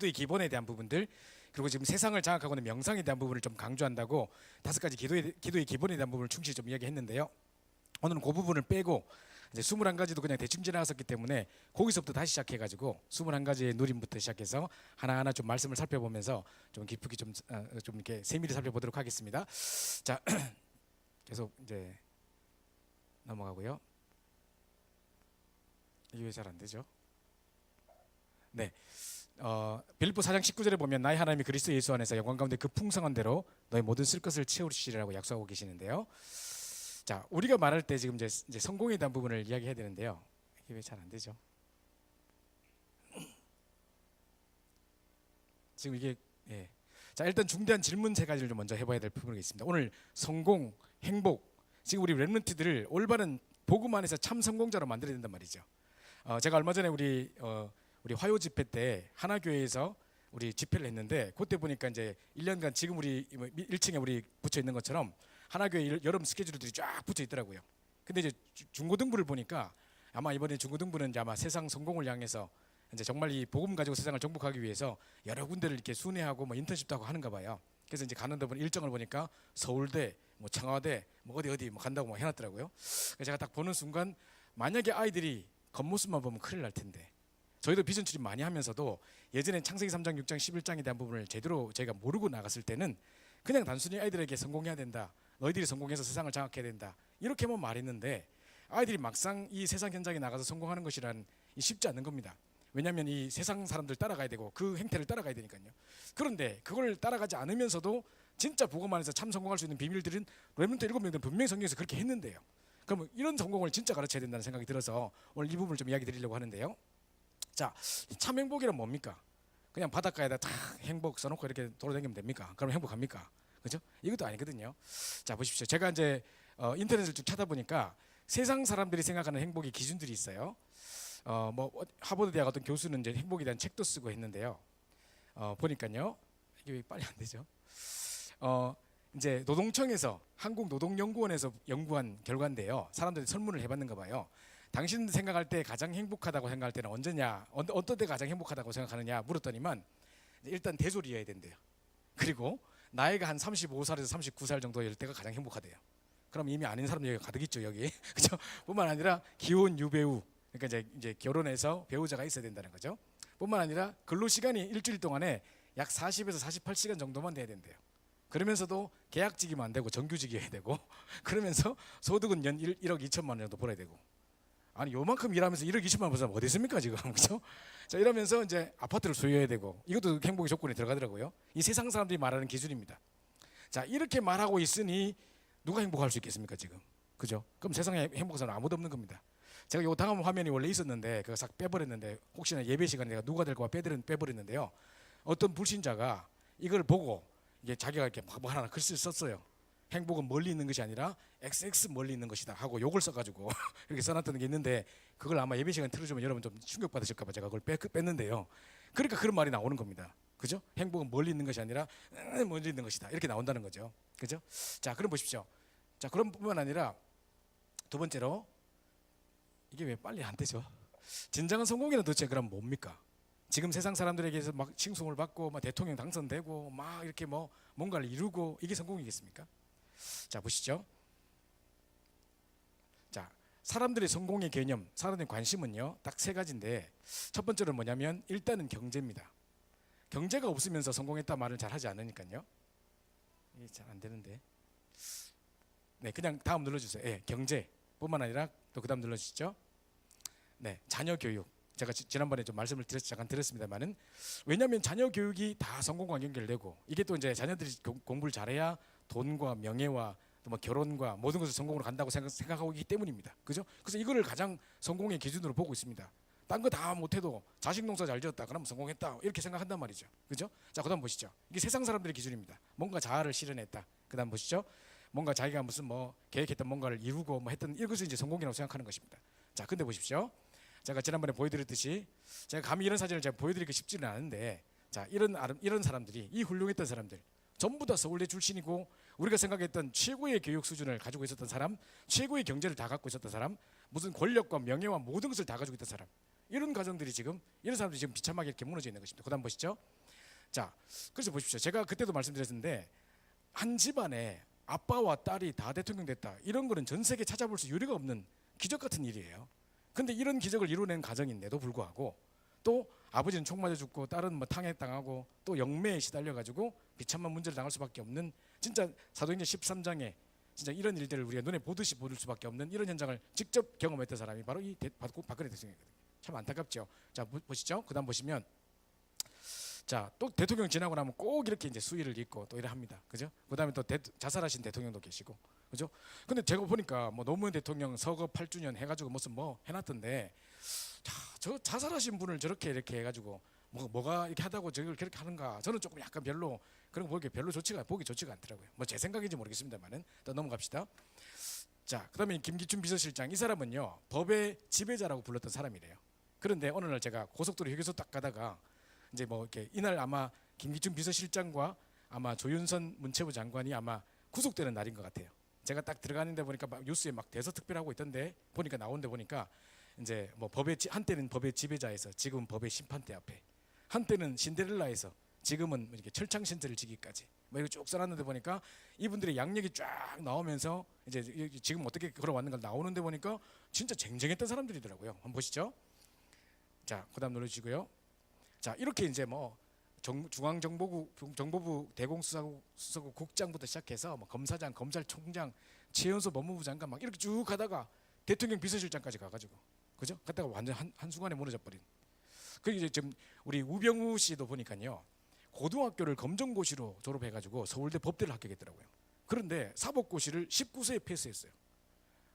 기도의 기본에 대한 부분들, 그리고 지금 세상을 장악하고 있는 명상에 대한 부분을 좀 강조한다고 5가지 기도의 기본에 대한 부분을 충실히 좀 이야기했는데요. 오늘은 그 부분을 빼고 이제 21가지도 그냥 대충 지나갔었기 때문에 거기서부터 다시 시작해가지고 21가지의 누림부터 시작해서 하나하나 좀 말씀을 살펴보면서 좀 깊이 좀 이렇게 세밀히 살펴보도록 하겠습니다. 자, 계속 이제 넘어가고요. 이게 왜 잘 안 되죠? 네. 빌립보 4장 19절에 보면 나의 하나님이 그리스도 예수 안에서 영광 가운데 그 풍성한 대로 너의 모든 쓸 것을 채우시리라고 약속하고 계시는데요. 자, 우리가 말할 때 지금 이제 성공에 대한 부분을 이야기해야 되는데요. 이게 왜 잘 안 되죠? 지금 이게 자, 일단 중대한 질문 3가지를 좀 먼저 해봐야 될 부분이 있습니다. 오늘 성공, 행복, 지금 우리 렘넌트들을 올바른 복음 안에서 참 성공자로 만들어야 된단 말이죠. 제가 얼마 전에 우리 화요 집회 때 하나교회에서 우리 집회를 했는데 그때 보니까 이제 1년간 지금 우리 1층에 우리 붙여 있는 것처럼 하나교회 여름 스케줄들이 쫙 붙여 있더라고요. 근데 이제 중고등부를 보니까 아마 이번에 중고등부는 아마 세상 성공을 향해서 이제 정말 이 복음 가지고 세상을 정복하기 위해서 여러 군데를 이렇게 순회하고 뭐 인턴십도 하고 하는가 봐요. 그래서 이제 가는 데보니 일정을 보니까 서울대, 뭐 청와대, 뭐 어디 뭐 간다고 뭐 해놨더라고요. 그래서 제가 딱 보는 순간 만약에 아이들이 겉모습만 보면 큰일 날 텐데, 저희도 비전 출입 많이 하면서도 예전에 창세기 3장, 6장, 11장에 대한 부분을 제대로 저희가 모르고 나갔을 때는 그냥 단순히 아이들에게 성공해야 된다, 너희들이 성공해서 세상을 장악해야 된다, 이렇게만 말했는데 아이들이 막상 이 세상 현장에 나가서 성공하는 것이란 쉽지 않는 겁니다. 왜냐하면 이 세상 사람들 따라가야 되고 그 행태를 따라가야 되니까요. 그런데 그걸 따라가지 않으면서도 진짜 복음 안에서 참 성공할 수 있는 비밀들은 렘넌트 7명들은 분명히 성경에서 그렇게 했는데요. 그럼 이런 성공을 진짜 가르쳐야 된다는 생각이 들어서 오늘 이 부분을 좀 이야기 드리려고 하는데요. 자, 참 행복이란 뭡니까? 그냥 바닷가에다 탁 행복 써놓고 이렇게 돌아다니면 됩니까? 그럼 행복합니까? 그죠? 이것도 아니거든요. 자, 보십시오. 제가 이제 인터넷을 쭉 찾아보니까 세상 사람들이 생각하는 행복의 기준들이 있어요. 뭐 하버드 대학 어떤 교수는 이제 행복에 대한 책도 쓰고 했는데요. 보니까요, 이게 왜 빨리 안 되죠? 이제 노동청에서 한국노동연구원에서 연구한 결과인데요. 사람들이 설문을 해봤는가 봐요. 당신 생각할 때 가장 행복하다고 생각할 때는 언제냐, 어떤 때 가장 행복하다고 생각하느냐 물었더니만 일단 대졸이어야 된대요. 그리고 나이가 한 35살에서 39살 정도일 때가 가장 행복하대요. 그럼 이미 아닌 사람 여기 가득 있죠, 여기. 그죠? 뿐만 아니라 기혼 유배우, 그러니까 이제 결혼해서 배우자가 있어야 된다는 거죠. 뿐만 아니라 근로 시간이 일주일 동안에 약 40에서 48시간 정도만 돼야 된대요. 그러면서도 계약직이면 안 되고 정규직이어야 되고, 그러면서 소득은 연 1억 2천만 원 정도 벌어야 되고. 아니 요만큼 일하면서 1억 2천만 원 버는 사람 어디 있습니까 지금? 그렇죠? 자, 이러면서 이제 아파트를 소유해야 되고, 이것도 행복의 조건에 들어가더라고요. 이 세상 사람들이 말하는 기준입니다. 자, 이렇게 말하고 있으니 누가 행복할 수 있겠습니까 지금? 그죠? 그럼 세상에 행복한 사람 아무도 없는 겁니다. 제가 요 다음 화면이 원래 있었는데 그거 싹 빼버렸는데, 혹시나 예배 시간에 내가 누가 될까 봐 빼버렸는데요. 어떤 불신자가 이걸 보고 이게 자기가 이렇게 뭐 하나 글씨를 썼어요. 행복은 멀리 있는 것이 아니라 XX 멀리 있는 것이다 하고 욕을 써가지고 이렇게 써놨던 게 있는데, 그걸 아마 예배 시간에 틀어주면 여러분 좀 충격받으실까 봐 제가 그걸 뺐는데요. 그러니까 그런 말이 나오는 겁니다. 그죠? 행복은 멀리 있는 것이 아니라 멀리 있는 것이다, 이렇게 나온다는 거죠. 그죠? 자, 그럼 보십시오. 자, 그럼 뿐만 아니라 두 번째로, 이게 왜 빨리 안 되죠? 진정한 성공이란 도대체 그럼 뭡니까? 지금 세상 사람들에게서 막 칭송을 받고 막 대통령 당선되고 막 이렇게 뭐 뭔가를 이루고, 이게 성공이겠습니까? 자, 보시죠. 자, 사람들의 성공의 개념, 사람들의 관심은요 딱 3가지인데, 첫 번째는 뭐냐면 일단은 경제입니다. 경제가 없으면서 성공했다 말을 잘 하지 않으니까요. 이게 잘 안 되는데. 네, 그냥 다음 눌러주세요. 예, 경제뿐만 아니라 또 그다음 눌러주시죠. 네, 자녀 교육. 제가 지난번에 좀 말씀을 잠깐 드렸습니다만은, 왜냐하면 자녀 교육이 다 성공과 연결되고, 이게 또 이제 자녀들이 공부를 잘해야 돈과 명예와 또 뭐 결혼과 모든 것을 성공으로 간다고 생각하고 있기 때문입니다. 그죠? 그래서 이거를 가장 성공의 기준으로 보고 있습니다. 딴 거 다 못해도 자식 농사 잘 지었다 그러면 성공했다, 이렇게 생각한단 말이죠. 그죠? 자, 그다음 보시죠. 이게 세상 사람들의 기준입니다. 뭔가 자아를 실현했다. 그다음 보시죠. 뭔가 자기가 무슨 뭐 계획했던 뭔가를 이루고 뭐 했던, 이것을 이제 성공이라고 생각하는 것입니다. 자, 근데 보십시오. 제가 지난번에 보여드렸듯이, 제가 감히 이런 사진을 제가 보여드리기 쉽지는 않은데, 자, 이런 사람들이, 이 훌륭했던 사람들 전부 다 서울대 출신이고, 우리가 생각했던 최고의 교육 수준을 가지고 있었던 사람, 최고의 경제를 다 갖고 있었던 사람, 무슨 권력과 명예와 모든 것을 다 가지고 있던 사람, 이런 가정들이 지금 이런 사람들이 지금 비참하게 이렇게 무너져 있는 것입니다. 그다음 보시죠. 자, 그래서 보십시오. 제가 그때도 말씀드렸는데 한 집안에 아빠와 딸이 다 대통령 됐다. 이런 거는 전 세계 찾아볼 수 유례가 없는 기적 같은 일이에요. 근데 이런 기적을 이루어낸 가정인데도 불구하고 또 아버지는 총 맞아 죽고 딸은 뭐 탄핵당하고 또 영매에 시달려 가지고 비참한 문제를 당할 수밖에 없는 진짜 사도행전 13장에 진짜 이런 일들을 우리가 눈에 보듯이 볼 수밖에 없는 이런 현장을 직접 경험했던 사람이 바로 이 박근혜 대통령이거든요. 참 안타깝죠. 자, 보시죠. 그다음 보시면 자, 또 대통령 지나고 나면 꼭 이렇게 이제 수위를 잇고 또 이래 합니다. 그죠? 그다음에 또 자살하신 대통령도 계시고. 그죠? 근데 제가 보니까 뭐 노무현 대통령 서거 8주년 해 가지고 무슨 뭐 해놨던데 자, 저 자살하신 분을 저렇게 이렇게 해 가지고 뭐가 이렇게 하다고 저걸 그렇게 하는가? 저는 조금 약간 별로 그런 거 보기 좋지가 않더라고요. 뭐 제 생각인지 모르겠습니다만은 또 넘어갑시다. 자, 그다음에 김기춘 비서실장 이 사람은요 법의 지배자라고 불렀던 사람이래요. 그런데 어느 날 제가 고속도로 휴게소 딱 가다가 이제 뭐 이렇게 이날 아마 김기춘 비서실장과 아마 조윤선 문체부 장관이 아마 구속되는 날인 것 같아요. 제가 딱 들어가는데 보니까 막 뉴스에 막 대서특필하고 있던데 보니까 나오는데 보니까 이제 뭐 한때는 법의 지배자에서 지금은 법의 심판대 앞에, 한때는 신데렐라에서 지금은 이렇게 철창 신세를 지기까지 뭐 이거 쭉 써놨는데 보니까 이분들의 양력이 쫙 나오면서 이제 지금 어떻게 걸어왔는가 나오는데 보니까 진짜 쟁쟁했던 사람들이더라고요. 한번 보시죠. 자, 그다음 눌러주시고요. 자, 이렇게 이제 뭐 중앙정보부 대공수사국 국장부터 시작해서 뭐 검사장, 검찰총장, 최연소 법무부 장관 막 이렇게 쭉 가다가 대통령 비서실장까지 가가지고 그죠? 갔다가 완전 한순간에 무너져 버린. 그 이제 지금 우리 우병우 씨도 보니까요 고등학교를 검정고시로 졸업해가지고 서울대 법대를 합격했더라고요. 그런데 사법고시를 19세에 패스했어요.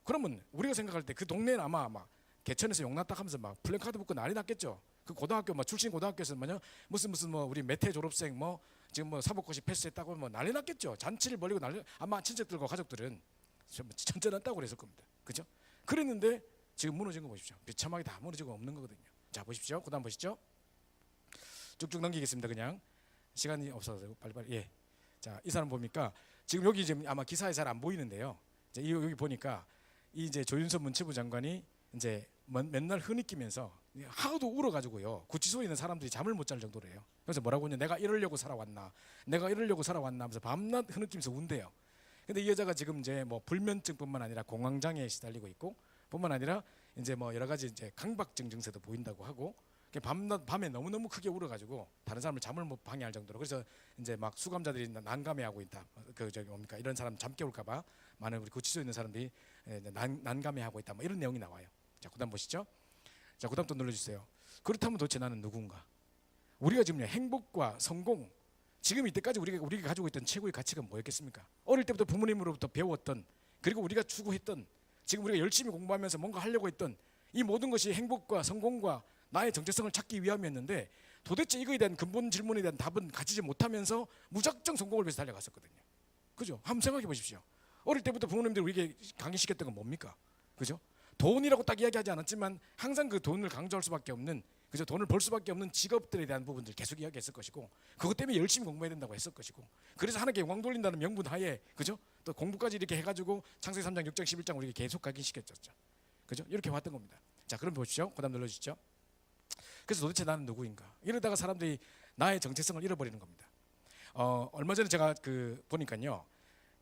그러면 우리가 생각할 때 그 동네는 아마 개천에서 용났다 하면서 막 플래카드 붙고 난리 났겠죠. 그 고등학교 출신 고등학교에서 무슨 뭐 우리 매태 졸업생 뭐 지금 뭐 사법고시 패스했다고 뭐 난리 났겠죠. 잔치를 벌이고 아마 친척들과 가족들은 천천했다고 그랬을 겁니다. 그죠? 그랬는데 지금 무너진 거 보십시오. 비참하게 다 무너지고 없는 거거든요. 자, 보십시오. 그다음 보시죠. 쭉쭉 넘기겠습니다. 그냥 시간이 없어서 빨리빨리. 예. 자, 이 사람 보니까 지금 여기 지금 아마 기사에 잘 안 보이는데요. 이제 여기 보니까 이제 조윤선 문체부 장관이 이제 맨날 흐느끼면서 하도 울어가지고요 구치소에 있는 사람들이 잠을 못 잘 정도래요. 그래서 뭐라고 했냐, 내가 이러려고 살아왔나 하면서 밤낮 흐느끼면서 운대요. 근데 이 여자가 지금 이제 뭐 불면증뿐만 아니라 공황장애에 시달리고 있고 뿐만 아니라 이제 뭐 여러 가지 이제 강박증 증세도 보인다고 하고 밤에 너무너무 크게 울어가지고 다른 사람을 잠을 못 방해할 정도로, 그래서 이제 막 수감자들이 난감해하고 있다. 그 저기 뭡니까 이런 사람 잠 깨울까봐 많은 우리 구치소에 있는 사람들이 난감해하고 있다. 뭐 이런 내용이 나와요. 자, 그다음 보시죠. 자, 그다음 또 눌러주세요. 그렇다면 도대체 나는 누군가? 우리가 지금 행복과 성공, 지금 이때까지 우리가 가지고 있던 최고의 가치가 뭐였겠습니까? 어릴 때부터 부모님으로부터 배웠던, 그리고 우리가 추구했던, 지금 우리가 열심히 공부하면서 뭔가 하려고 했던 이 모든 것이 행복과 성공과 나의 정체성을 찾기 위함이었는데 도대체 이거에 대한 근본 질문에 대한 답은 가지지 못하면서 무작정 성공을 위해서 달려갔었거든요. 그죠? 한번 생각해 보십시오. 어릴 때부터 부모님들이 우리에게 강의시켰던 건 뭡니까? 그죠? 돈이라고 딱 이야기하지 않았지만 항상 그 돈을 강조할 수밖에 없는, 그죠? 돈을 벌 수밖에 없는 직업들에 대한 부분들 계속 이야기했을 것이고, 그것 때문에 열심히 공부해야 된다고 했을 것이고, 그래서 하나님께 영광 돌린다는 명분 하에, 그죠? 또 공부까지 이렇게 해가지고 창세기 3장, 6장, 11장 우리에게 계속 각인시켰죠. 그죠? 이렇게 왔던 겁니다. 자, 그럼 보시죠. 그다음 눌러주시죠. 그래서 도대체 나는 누구인가? 이러다가 사람들이 나의 정체성을 잃어버리는 겁니다. 얼마 전에 제가 보니까요,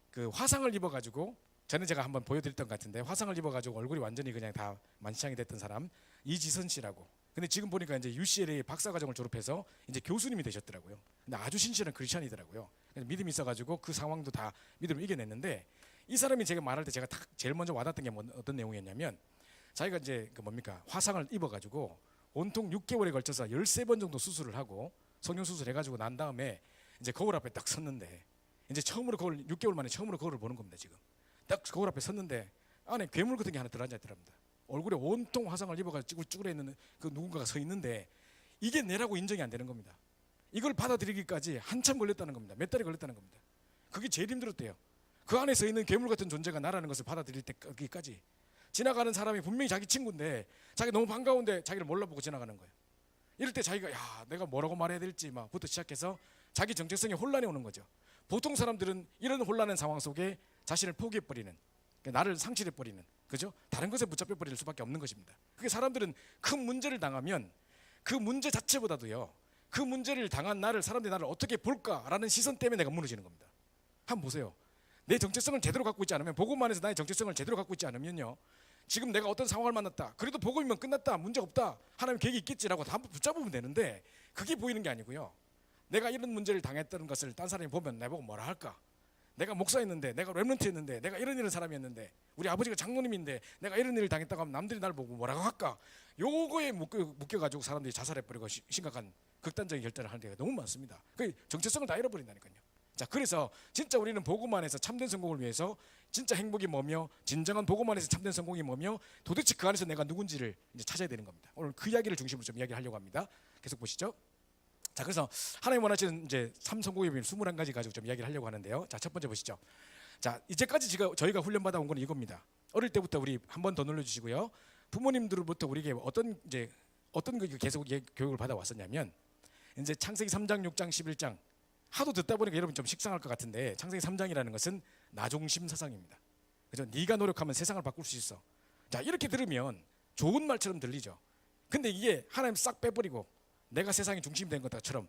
그 화상을 입어가지고, 전에 제가 한번 보여드렸던 것 같은데, 화상을 입어가지고 얼굴이 완전히 그냥 다 만시창이 됐던 사람 이지선 씨라고. 근데 지금 보니까 이제 UCLA 박사과정을 졸업해서 이제 교수님이 되셨더라고요. 근데 아주 신실한 크리스천이더라고요. 믿음이 있어가지고 그 상황도 다 믿음을 이겨냈는데, 이 사람이 제가 말할 때 제가 제일 먼저 와닿았던 게 어떤 내용이었냐면, 자기가 이제 화상을 입어가지고 온통 6개월에 걸쳐서 13번 정도 수술을 하고 성형수술 해가지고 난 다음에 이제 거울 앞에 딱 섰는데, 이제 처음으로 6개월 만에 처음으로 거울을 보는 겁니다. 지금 딱 거울 앞에 섰는데 안에 괴물 같은 게 하나 들어앉아 있더랍니다. 얼굴에 온통 화상을 입어가지고 쭈글쭈글해 있는 그 누군가가 서 있는데, 이게 내라고 인정이 안 되는 겁니다. 이걸 받아들이기까지 한참 걸렸다는 겁니다. 몇 달이 걸렸다는 겁니다. 그게 제일 힘들었대요. 그 안에 서 있는 괴물 같은 존재가 나라는 것을 받아들일 때까지. 지나가는 사람이 분명히 자기 친구인데 자기 너무 반가운데 자기를 몰라보고 지나가는 거예요. 이럴 때 자기가 내가 뭐라고 말해야 될지 막부터 시작해서 자기 정체성에 혼란이 오는 거죠. 보통 사람들은 이런 혼란한 상황 속에 자신을 포기해버리는, 그러니까 나를 상실해 버리는, 그죠? 다른 것에 붙잡혀 버릴 수밖에 없는 것입니다. 그게 사람들은 큰 문제를 당하면 그 문제 자체보다도요, 그 문제를 당한 나를, 사람들이 나를 어떻게 볼까라는 시선 때문에 내가 무너지는 겁니다. 한번 보세요. 내 정체성을 제대로 갖고 있지 않으면, 복음 안에서 나의 정체성을 제대로 갖고 있지 않으면요, 지금 내가 어떤 상황을 만났다, 그래도 복음이면 끝났다, 문제 없다, 하나님 계획이 있겠지라고 다 붙잡으면 되는데, 그게 보이는 게 아니고요, 내가 이런 문제를 당했다는 것을 딴 사람이 보면 내보고 뭐라 할까? 내가 목사였는데, 내가 렘넌트였는데, 내가 이런 사람이었는데, 우리 아버지가 장로님인데 내가 이런 일을 당했다고 하면 남들이 나를 보고 뭐라고 할까? 요거에 묶여가지고 사람들이 자살해버리고 심각한 극단적인 결단을 하는 데가 너무 많습니다. 그 정체성을 다 잃어버린다니까요. 자, 그래서 진짜 우리는 복음 안에서 참된 성공을 위해서 진짜 행복이 뭐며, 진정한 복음 안에서 참된 성공이 뭐며, 도대체 그 안에서 내가 누군지를 이제 찾아야 되는 겁니다. 오늘 그 이야기를 중심으로 좀 이야기하려고 합니다. 계속 보시죠. 자, 그래서 하나님 원하시는 이제 삶 성공의 비밀 21가지 가지고 좀 이야기를 하려고 하는데요. 자, 첫 번째 보시죠. 자, 이제까지 저희가 훈련받아 온 건 이겁니다. 어릴 때부터 우리 한 번 더 눌러주시고요. 부모님들로부터 우리에게 어떤 계속 교육을 받아 왔었냐면, 이제 창세기 3장, 6장, 11장 하도 듣다 보니까 여러분 좀 식상할 것 같은데, 창세기 3장이라는 것은 나중심 사상입니다. 그죠? 네가 노력하면 세상을 바꿀 수 있어. 자, 이렇게 들으면 좋은 말처럼 들리죠. 근데 이게 하나님 싹 빼버리고 내가 세상의 중심이 된 것처럼,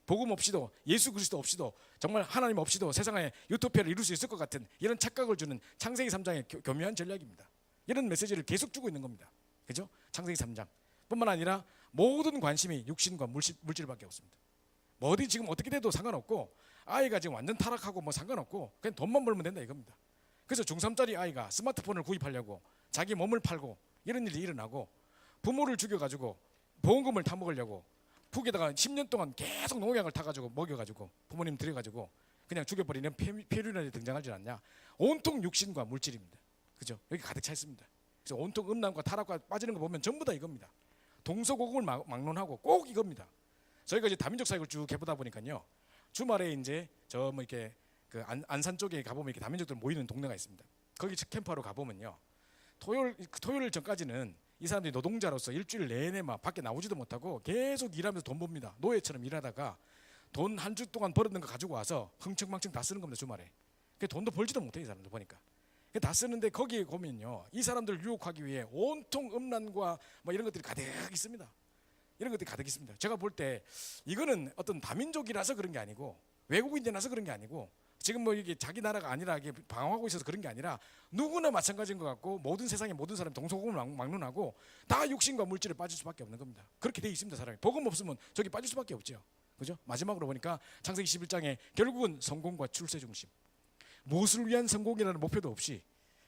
복음 없이도, 예수 그리스도 없이도, 정말 하나님 없이도 세상에 유토피아를 이룰 수 있을 것 같은 이런 착각을 주는 창세기 3장의 교묘한 전략입니다. 이런 메시지를 계속 주고 있는 겁니다. 그죠? 창세기 3장 뿐만 아니라 모든 관심이 육신과 물질밖에 없습니다. 뭐 어디 지금 어떻게 돼도 상관없고, 아이가 지금 완전 타락하고 뭐 상관없고, 그냥 돈만 벌면 된다 이겁니다. 그래서 중3짜리 아이가 스마트폰을 구입하려고 자기 몸을 팔고 이런 일이 일어나고, 부모를 죽여가지고 보험금을 타먹으려고 북에다가 10년 동안 계속 농약을 타가지고 먹여가지고 부모님 들여가지고 그냥 죽여버리는 폐륜원이 등장하지 않냐. 온통 육신과 물질입니다. 그죠? 여기 가득 차 있습니다. 그래서 온통 음란과 타락과 빠지는 거 보면 전부 다 이겁니다. 동서고금을 막론하고 꼭 이겁니다. 저희가 이제 다민족 사역을 쭉 해보다 보니까요, 주말에 이제 저 뭐 이렇게 그 안산 쪽에 가보면 이렇게 다민족들 모이는 동네가 있습니다. 거기 캠프하러 가보면요, 토요일 전까지는 이 사람들이 노동자로서 일주일 내내 막 밖에 나오지도 못하고 계속 일하면서 돈 법니다. 노예처럼 일하다가 돈 한 주 동안 벌었는 거 가지고 와서 흥청망청 다 쓰는 겁니다. 주말에. 그 돈도 벌지도 못해, 이 사람들 보니까. 다 쓰는데 거기에 보면요, 이 사람들을 유혹하기 위해 온통 음란과 뭐 이런 것들이 가득 있습니다. 이런 것들이 가득 있습니다. 제가 볼 때 이거는 어떤 다민족이라서 그런 게 아니고, 외국인이라서 그런 게 아니고, 지금 뭐 이게 자기 나라가 아니라 이게 방황하고 있어서 그런 게 아니라 누구나 마찬가지인 것 같고, 모든 세상의 모든 사람이 동서고금을 막론하고 다 육신과 물질에 빠질 수밖에 없는 겁니다. 그렇게 돼 있습니다. 사람이 복음 없으면 저기 빠질 수밖에 없죠. 그죠? 마지막으로 보니까 창세기 11장에 결국은 성공과 출세 중심, 무엇을 위한 성공이라는 목표도 없이,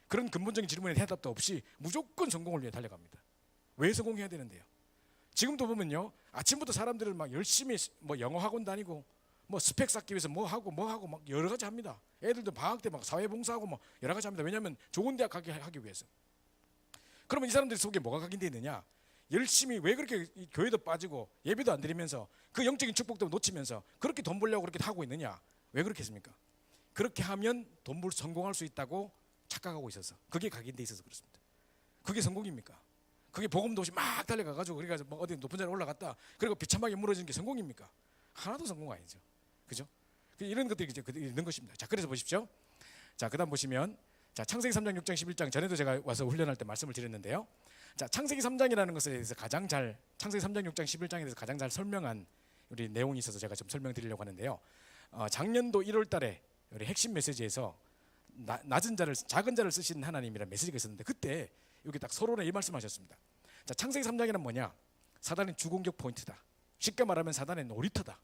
그런 근본적인 질문에 대답도 없이 무조건 성공을 위해 달려갑니다. 왜 성공해야 되는데요? 지금도 보면요, 아침부터 사람들은 막 열심히 뭐 영어 학원 다니고 뭐 스펙 쌓기 위해서 뭐 하고 막 여러 가지 합니다. 애들도 방학 때 막 사회봉사하고 뭐 여러 가지 합니다. 왜냐하면 좋은 대학 하기 위해서. 그러면 이 사람들 속에 뭐가 각인되어 있느냐? 열심히 왜 그렇게 교회도 빠지고 예배도 안 드리면서 그 영적인 축복도 놓치면서 그렇게 돈 벌려고 그렇게 하고 있느냐? 왜 그렇게 했습니까? 그렇게 하면 돈 벌 성공할 수 있다고 착각하고 있어서, 그게 각인되어 있어서 그렇습니다. 그게 성공입니까? 그게 복음도 없이 막 달려가가지고 그래가지고 뭐 어디 높은 자리에 올라갔다 그리고 비참하게 무너지는 게 성공입니까? 하나도 성공 아니죠. 그죠? 이런 것들이 이제 있는 것입니다. 자, 그래서 보십시오. 자, 그다음 보시면, 자, 창세기 3장, 6장, 11장 전에도 제가 와서 훈련할 때 말씀을 드렸는데요. 자, 창세기 3장이라는 것에 대해서 창세기 3장, 6장, 11장에 대해서 가장 잘 설명한 우리 내용이 있어서 제가 좀 설명드리려고 하는데요. 작년도 1월달에 우리 핵심 메시지에서 작은 자를 쓰신 하나님이라는 메시지가 있었는데, 그때 여기 딱 서론에 이 말씀하셨습니다. 자, 창세기 3장에는 뭐냐? 사단의 주공격 포인트다. 쉽게 말하면 사단의 놀이터다.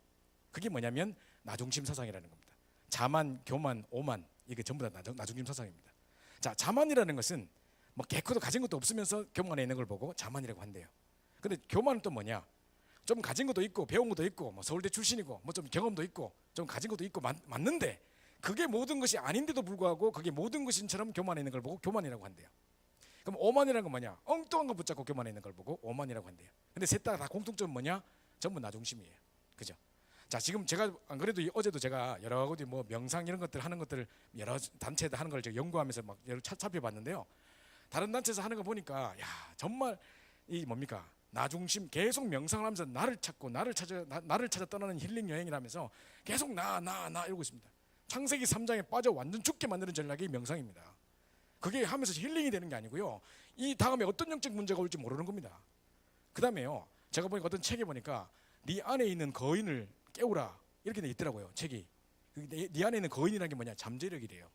그게 뭐냐면 나중심 사상이라는 겁니다. 자만, 교만, 오만, 이게 전부 다 나중심 사상입니다. 자, 자만이라는 것은 뭐 개코도 가진 것도 없으면서 교만에 있는 걸 보고 자만이라고 한대요. 근데 교만은 또 뭐냐? 좀 가진 것도 있고 배운 것도 있고 뭐 서울대 출신이고 뭐 좀 경험도 있고 좀 가진 것도 있고 맞는데, 그게 모든 것이 아닌데도 불구하고 그게 모든 것인처럼 교만에 있는 걸 보고 교만이라고 한대요. 그럼 오만이라는 건 뭐냐? 엉뚱한 거 붙잡고 교만에 있는 걸 보고 오만이라고 한대요. 근데 셋 다 공통점은 뭐냐? 전부 나중심이에요. 그죠? 자, 지금 제가 안 그래도 어제도 제가 여러 가지 뭐 명상 이런 것들 하는 것들 여러 단체에서 하는 걸 제가 연구하면서 막 여러 찾아봤는데요. 다른 단체에서 하는 거 보니까, 야, 정말 이 뭡니까? 나중심, 계속 명상을 하면서 나를 찾아 떠나는 힐링 여행이라면서 계속 나 이러고 있습니다. 창세기 3장에 빠져 완전 죽게 만드는 전략이 명상입니다. 그게 하면서 힐링이 되는 게 아니고요. 이 다음에 어떤 영적 문제가 올지 모르는 겁니다. 그다음에요. 제가 보니까 어떤 책에 보니까 네 안에 있는 거인을 깨우라 이렇게 돼 있더라고요. 책이. 네 안에 있는 거인이라는 게 뭐냐? 잠재력이래요.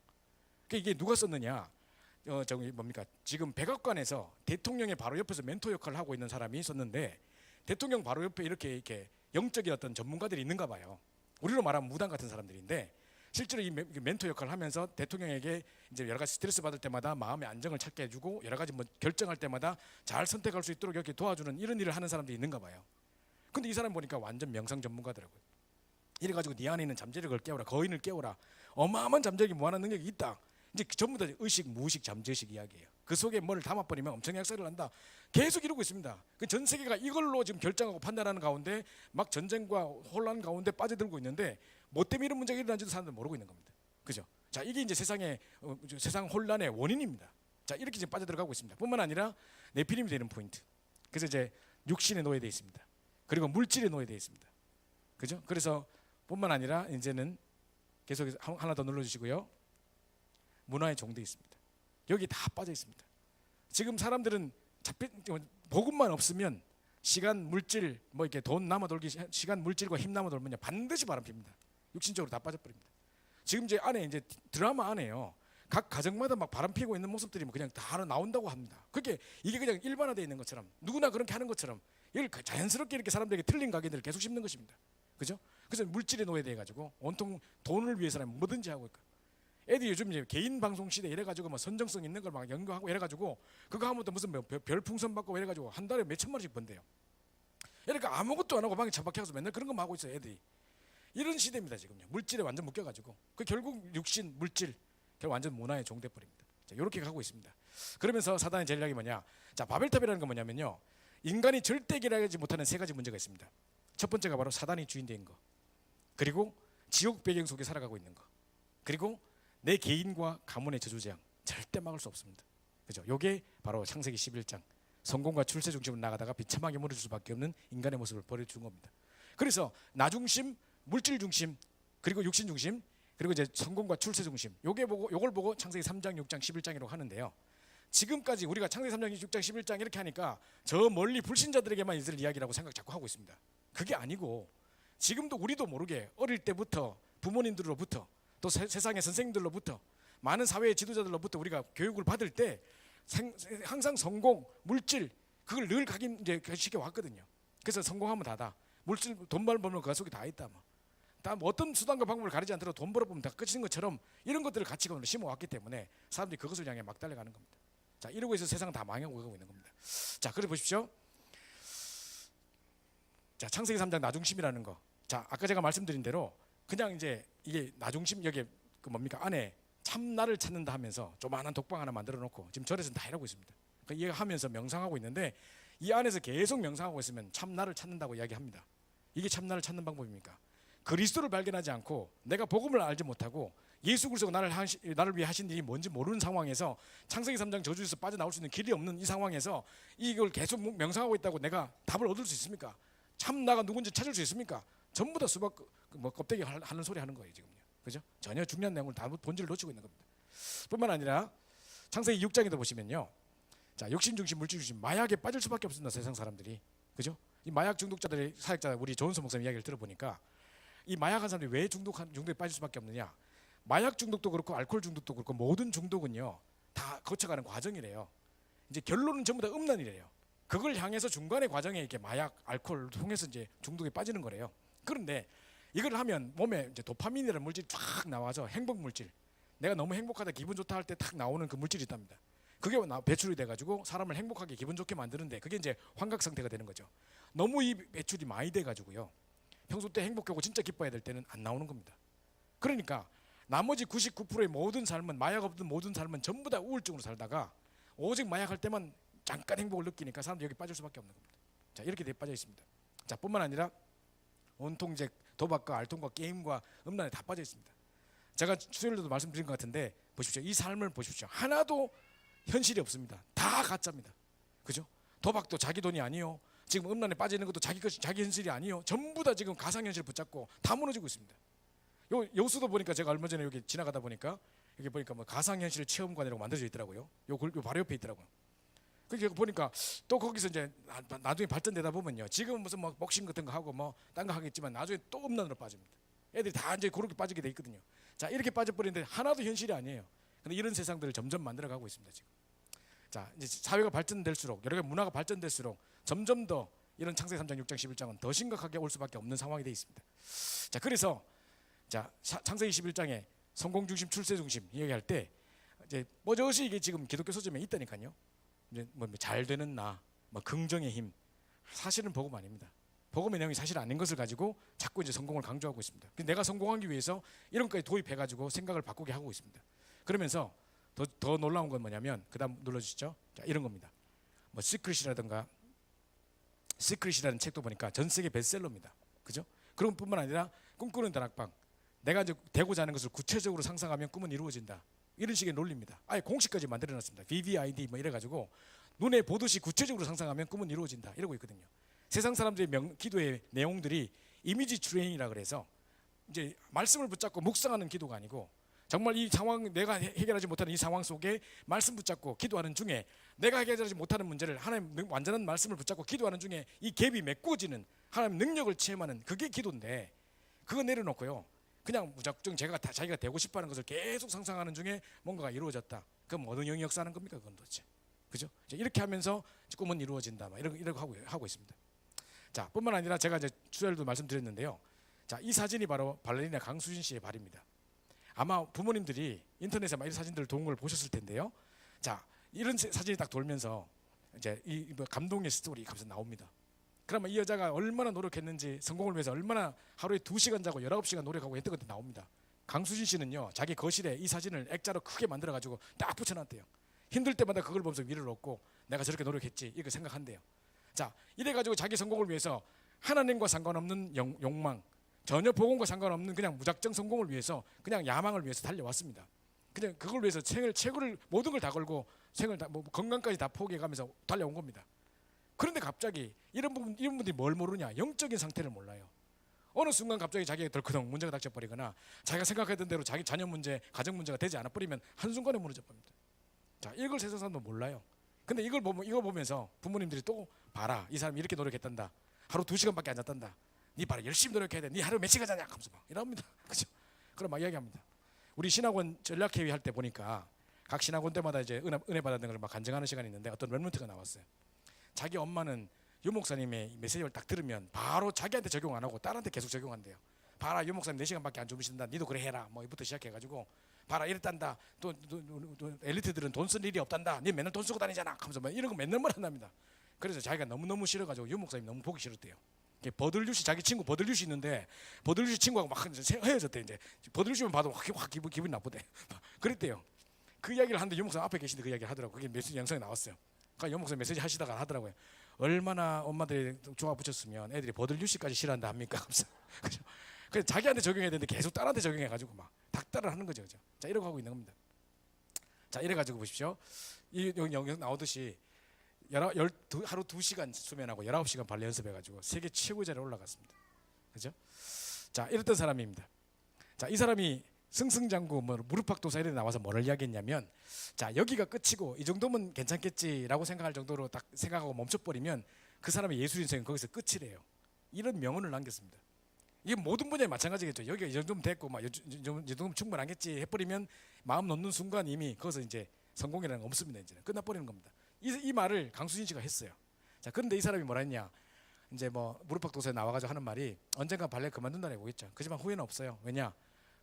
이게 누가 썼느냐? 저기 뭡니까? 지금 백악관에서 대통령의 바로 옆에서 멘토 역할을 하고 있는 사람이 있었는데 대통령 바로 옆에 이렇게 영적인 어떤 전문가들이 있는가 봐요. 우리로 말하면 무당 같은 사람들인데 실제로 이 멘토 역할을 하면서 대통령에게 이제 여러 가지 스트레스 받을 때마다 마음의 안정을 찾게 해주고 여러 가지 뭐 결정할 때마다 잘 선택할 수 있도록 이렇게 도와주는 이런 일을 하는 사람들이 있는가 봐요. 근데 이 사람 보니까 완전 명상 전문가더라고요. 이래가지고 네 안에 있는 잠재력을 깨워라, 거인을 깨워라. 어마어마한 잠재력이 무한한 능력이 있다. 이제 전부 다 의식, 무의식, 잠재의식 이야기예요. 그 속에 뭘 담아버리면 엄청난 역사를 한다. 계속 이러고 있습니다. 그 전 세계가 이걸로 지금 결정하고 판단하는 가운데 막 전쟁과 혼란 가운데 빠져들고 있는데 뭐 때문에 이런 문제가 일어난지도 사람들 모르고 있는 겁니다. 그죠? 자, 이게 이제 세상 혼란의 원인입니다. 자, 이렇게 지금 빠져들어가고 있습니다. 뿐만 아니라 네피림이 되는 포인트. 그래서 이제 육신에 노예되어 있습니다. 그리고 물질에 노예되어 있습니다. 그죠? 그래서 뿐만 아니라 이제는 계속 하나 더 눌러주시고요. 문화의 종되어 있습니다. 여기 다 빠져 있습니다. 지금 사람들은 복음만 없으면 시간, 물질, 뭐 이렇게 돈 남아 돌기, 시간, 물질과 힘 남아 돌면 반드시 바람핍니다. 육신적으로 다 빠져버립니다. 지금 이제 안에 이제 드라마 안에요. 각 가정마다 막 바람피고 있는 모습들이 그냥 다 나온다고 합니다. 그게 이게 그냥 일반화되어 있는 것처럼 누구나 그렇게 하는 것처럼 이걸 자연스럽게 이렇게 사람들에게 틀린 가게들을 계속 심는 것입니다. 그죠? 그래서 물질에 노예돼 가지고 온통 돈을 위해서는 뭐든지 하고 있고. 애들이 요즘 이제 개인 방송 시대 이래가지고 뭐 선정성 있는 걸 막 연구하고 이래가지고 그거 하면 또 무슨 별풍선 받고 이래가지고 한 달에 몇천만 원씩 번대요. 그러니까 아무것도 안 하고 방에 처박혀서 맨날 그런 거만 하고 있어요. 애들이. 이런 시대입니다 지금요. 물질에 완전 묶여가지고 그 결국 육신, 물질 결국 완전 문화의 종돼 버립니다. 자, 이렇게 가고 있습니다. 그러면서 사단의 전략이 뭐냐? 자, 바벨탑이라는 건 뭐냐면요. 인간이 절대 해결하지 못하는 세 가지 문제가 있습니다. 첫 번째가 바로 사단이 주인된 거. 그리고 지옥 배경 속에 살아가고 있는 거. 그리고 내 개인과 가문의 저주재앙 절대 막을 수 없습니다. 그죠? 요게 바로 창세기 11장 성공과 출세 중심으로 나가다가 비참하게 무너질 수밖에 없는 인간의 모습을 보여준 겁니다. 그래서 나 중심, 물질 중심, 그리고 육신 중심, 그리고 이제 성공과 출세 중심. 요걸 보고 창세기 3장, 6장, 11장이라고 하는데요. 지금까지 우리가 창세기 3장, 6장, 11장 이렇게 하니까 저 멀리 불신자들에게만 있을 이야기라고 생각 자꾸 하고 있습니다. 그게 아니고 지금도 우리도 모르게 어릴 때부터 부모님들로부터 또 세상의 선생님들로부터 많은 사회의 지도자들로부터 우리가 교육을 받을 때 항상 성공, 물질 그걸 늘 시켜 왔거든요. 그래서 성공하면 다다. 물질 돈 벌면 그 속에 다 있다. 다 어떤 수단과 방법을 가리지 않더라도 돈 벌어보면 다 끝인 것처럼 이런 것들을 가치관으로 심어왔기 때문에 사람들이 그것을 향해 막 달려가는 겁니다. 자, 이러고 있어 세상 다 망하고 가고 있는 겁니다. 자, 그래 보십시오. 자, 창세기 3장 나중심이라는 거. 자, 아까 제가 말씀드린 대로 그냥 이제 이게 나중심 여기 그 뭡니까 안에 참나를 찾는다 하면서 조만한 독방 하나 만들어 놓고 지금 절에서 다 이러고 있습니다. 그러니까 하면서 명상하고 있는데 이 안에서 계속 명상하고 있으면 참나를 찾는다고 이야기합니다. 이게 참나를 찾는 방법입니까? 그리스도를 발견하지 않고 내가 복음을 알지 못하고 예수 그리스도가 나를 위해 하신 일이 뭔지 모르는 상황에서 창세기 3장 저주에서 빠져나올 수 있는 길이 없는 이 상황에서 이걸 계속 명상하고 있다고 내가 답을 얻을 수 있습니까? 참나가 누군지 찾을 수 있습니까? 전부 다 수박 껍데기 하는 소리 하는 거예요 지금요. 그죠? 전혀 중요한 내용을 다 본질을 놓치고 있는 겁니다. 뿐만 아니라 창세기 6장에도 보시면요. 자, 육신 중심, 물질 중심, 마약에 빠질 수밖에 없습니다. 세상 사람들이. 그죠? 이 마약 중독자들의 사역자 우리 조은선 목사님 이야기를 들어보니까 이 마약한 사람들이 왜 중독에 빠질 수밖에 없느냐? 마약 중독도 그렇고 알코올 중독도 그렇고 모든 중독은요 다 거쳐가는 과정이래요. 이제 결론은 전부 다 음란이래요. 그걸 향해서 중간의 과정에 이렇게 마약, 알코올을 통해서 이제 중독에 빠지는 거래요. 그런데 이걸 하면 몸에 이제 도파민이라는 물질이 쫙 나와서 행복 물질. 내가 너무 행복하다, 기분 좋다 할 때 탁 나오는 그 물질이 있답니다. 그게 배출이 돼가지고 사람을 행복하게 기분 좋게 만드는데 그게 이제 환각 상태가 되는 거죠. 너무 이 배출이 많이 돼가지고요. 평소 때 행복하고 진짜 기뻐야 될 때는 안 나오는 겁니다. 그러니까 나머지 99%의 모든 삶은 마약 없던 모든 삶은 전부 다 우울증으로 살다가 오직 마약할 때만 잠깐 행복을 느끼니까 사람들이 여기 빠질 수밖에 없는 겁니다. 자, 이렇게 돼 빠져 있습니다. 자, 뿐만 아니라 온통 이제 도박과 알통과 게임과 음란에 다 빠져 있습니다. 제가 수요일에도 말씀드린 것 같은데 보십시오. 이 삶을 보십시오. 하나도 현실이 없습니다. 다 가짜입니다. 그죠? 도박도 자기 돈이 아니요. 지금 음란에 빠져 있는 것도 자기 현실이 아니요. 전부 다 지금 가상 현실 붙잡고 다 무너지고 있습니다. 여수도 보니까 제가 얼마 전에 여기 지나가다 보니까 이게 보니까 뭐 가상현실 체험관이라고 만들어져 있더라고요. 요 바로 옆에 있더라고요. 그게 보니까 또 거기서 이제 나중에 발전되다 보면요, 지금은 무슨 뭐 복싱 같은 거 하고 뭐 딴 거 하겠지만 나중에 또 홈런으로 빠집니다. 애들이 다 이제 그렇게 빠지게 돼 있거든요. 자, 이렇게 빠져버리는데 하나도 현실이 아니에요. 근데 이런 세상들을 점점 만들어가고 있습니다 지금. 자, 이제 사회가 발전될수록, 여러 가지 문화가 발전될수록 점점 더 이런 창세기 3장, 6장, 11장은 더 심각하게 올 수밖에 없는 상황이 돼 있습니다. 자, 그래서 자, 창세기 11장에 성공 중심, 출세 중심 이야기할 때 이제 버젓이 이게 지금 기독교 서점에 있다니까요. 이제 뭐잘 되는 나, 뭐 긍정의 힘, 사실은 복음 아닙니다. 복음의 내용이 사실 아닌 것을 가지고 자꾸 이제 성공을 강조하고 있습니다. 내가 성공하기 위해서 이런 것까지 도입해가지고 생각을 바꾸게 하고 있습니다. 그러면서 더 놀라운 건 뭐냐면, 그다음 눌러주시죠. 자, 이런 겁니다. 뭐 시크릿이라든가, 시크릿이라는 책도 보니까 전 세계 베스트셀러입니다. 그죠? 그런 뿐만 아니라 꿈꾸는 다락방, 내가 이제 되고자 하는 것을 구체적으로 상상하면 꿈은 이루어진다. 이런 식의 논리입니다. 아예 공식까지 만들어놨습니다. VVID 뭐 이래가지고 눈에 보듯이 구체적으로 상상하면 꿈은 이루어진다. 이러고 있거든요. 세상 사람들의 기도의 내용들이 이미지 트레이닝이라 그래서 이제 말씀을 붙잡고 묵상하는 기도가 아니고, 정말 이 상황, 내가 해결하지 못하는 이 상황 속에 말씀 붙잡고 기도하는 중에 내가 해결하지 못하는 문제를 하나님 완전한 말씀을 붙잡고 기도하는 중에 이 갭이 메꿔지는 하나님 능력을 체험하는, 그게 기도인데, 그거 내려놓고요 그냥 무작정 자기가 되고 싶어하는 것을 계속 상상하는 중에 뭔가가 이루어졌다. 그럼 어느 영이 역사하는 겁니까? 그건 도대체. 그죠? 이렇게 하면서 꿈은 이루어진다. 막 이러고 하고 있습니다. 자, 뿐만 아니라 제가 이제 주제도 말씀드렸는데요. 자, 이 사진이 바로 발레리나 강수진 씨의 발입니다. 아마 부모님들이 인터넷에 막 이런 사진들을 도운 걸 보셨을 텐데요. 자, 이런 사진이 딱 돌면서 이제 이 감동의 스토리 가면서 나옵니다. 그러면 이 여자가 얼마나 노력했는지, 성공을 위해서 얼마나 하루에 2시간 자고 19시간 노력하고 했던 것도 나옵니다. 강수진 씨는요, 자기 거실에 이 사진을 액자로 크게 만들어 가지고 딱 붙여놨대요. 힘들 때마다 그걸 보면서 위로를 얻고 내가 저렇게 노력했지 이렇게 생각한대요. 자, 이래 가지고 자기 성공을 위해서 하나님과 상관없는 욕망, 전혀 복음과 상관없는 그냥 무작정 성공을 위해서, 그냥 야망을 위해서 달려왔습니다. 그냥 그걸 위해서 최고를 모든 걸 다 걸고 생을 다, 뭐 건강까지 다 포기해가면서 달려온 겁니다. 그런데 갑자기 이런 분들이 뭘 모르냐? 영적인 상태를 몰라요. 어느 순간 갑자기 자기가 덜커덩 문제가 닥쳐버리거나 자기가 생각했던 대로 자기 자녀 문제, 가정 문제가 되지 않아 버리면 한순간에 무너져 버립니다. 자, 이걸 세상 사람도 몰라요. 근데 이거 보면서 부모님들이 또 봐라, 이 사람이 이렇게 노력했단다. 하루 2시간밖에 안 잤단다. 니 봐라, 열심히 노력해야 돼. 니 하루 몇 시간 자냐? 하면서 막 이럽니다. 그죠? 그럼 막 이야기합니다. 우리 신학원 전략회의 할 때 보니까 각 신학원 때마다 이제 은혜 받았는 걸 막 간증하는 시간이 있는데, 어떤 랩런트가 나왔어요. 자기 엄마는 유 목사님의 메시지를 딱 들으면 바로 자기한테 적용 안 하고 딸한테 계속 적용한대요. 봐라, 유 목사님 4시간밖에 안 주무신다. 니도 그래 해라. 뭐 이부터 시작해가지고 봐라, 이랬단다. 또 엘리트들은 돈 쓸 일이 없단다. 니 맨날 돈 쓰고 다니잖아. 하면서 막 이런 거 맨날 말한답니다. 그래서 자기가 너무 싫어가지고 유 목사님 너무 보기 싫었대요. 버들류시, 자기 친구 버들류시 있는데 버들류시 친구하고 막 헤어졌대. 이제 버들류시만 봐도 확 기분이 나쁘대. 그랬대요. 그 이야기를 하는데 유 목사님 앞에 계신데 그 이야기를 하더라고. 그게 메시지 영상에 나왔어요. 그러니까 유 목사님 메시지 하시다가 하더라고요. 얼마나 엄마들이 조화 붙였으면 애들이 버들류시까지 싫어한다 합니까? 그죠? 그래서 자기한테 적용해야 되는데 계속 딸한테 적용해가지고 막 닥달을 하는 거죠. 그죠? 자, 이러고 하고 있는 겁니다. 자, 이래가지고 보십시오. 이 영상 나오듯이 하루 2시간 수면하고 19시간 발레 연습해가지고 세계 최고 자리에 올라갔습니다. 그죠? 자, 이랬던 사람입니다. 자, 이 사람이 승승장구 무릎팍도사 이런 데 나와서 뭐를 이야기했냐면, 자, 여기가 끝이고 이 정도면 괜찮겠지라고 생각할 정도로 딱 생각하고 멈춰버리면 그 사람의 예술 인생은 거기서 끝이래요. 이런 명언을 남겼습니다. 이게 모든 분야에 마찬가지겠죠. 여기가 이 정도면 됐고 막 이 정도면 충분하겠지 해버리면 마음 놓는 순간 이미 거기서 이제 성공이라는 건 없습니다. 이제는 끝나버리는 겁니다. 이 말을 강수진 씨가 했어요. 자, 그런데 이 사람이 뭐라 했냐? 이제 뭐 무릎팍도사에 나와가지고 하는 말이, 언젠가 발레 그만둔다고 오겠죠. 그렇지만 후회는 없어요. 왜냐?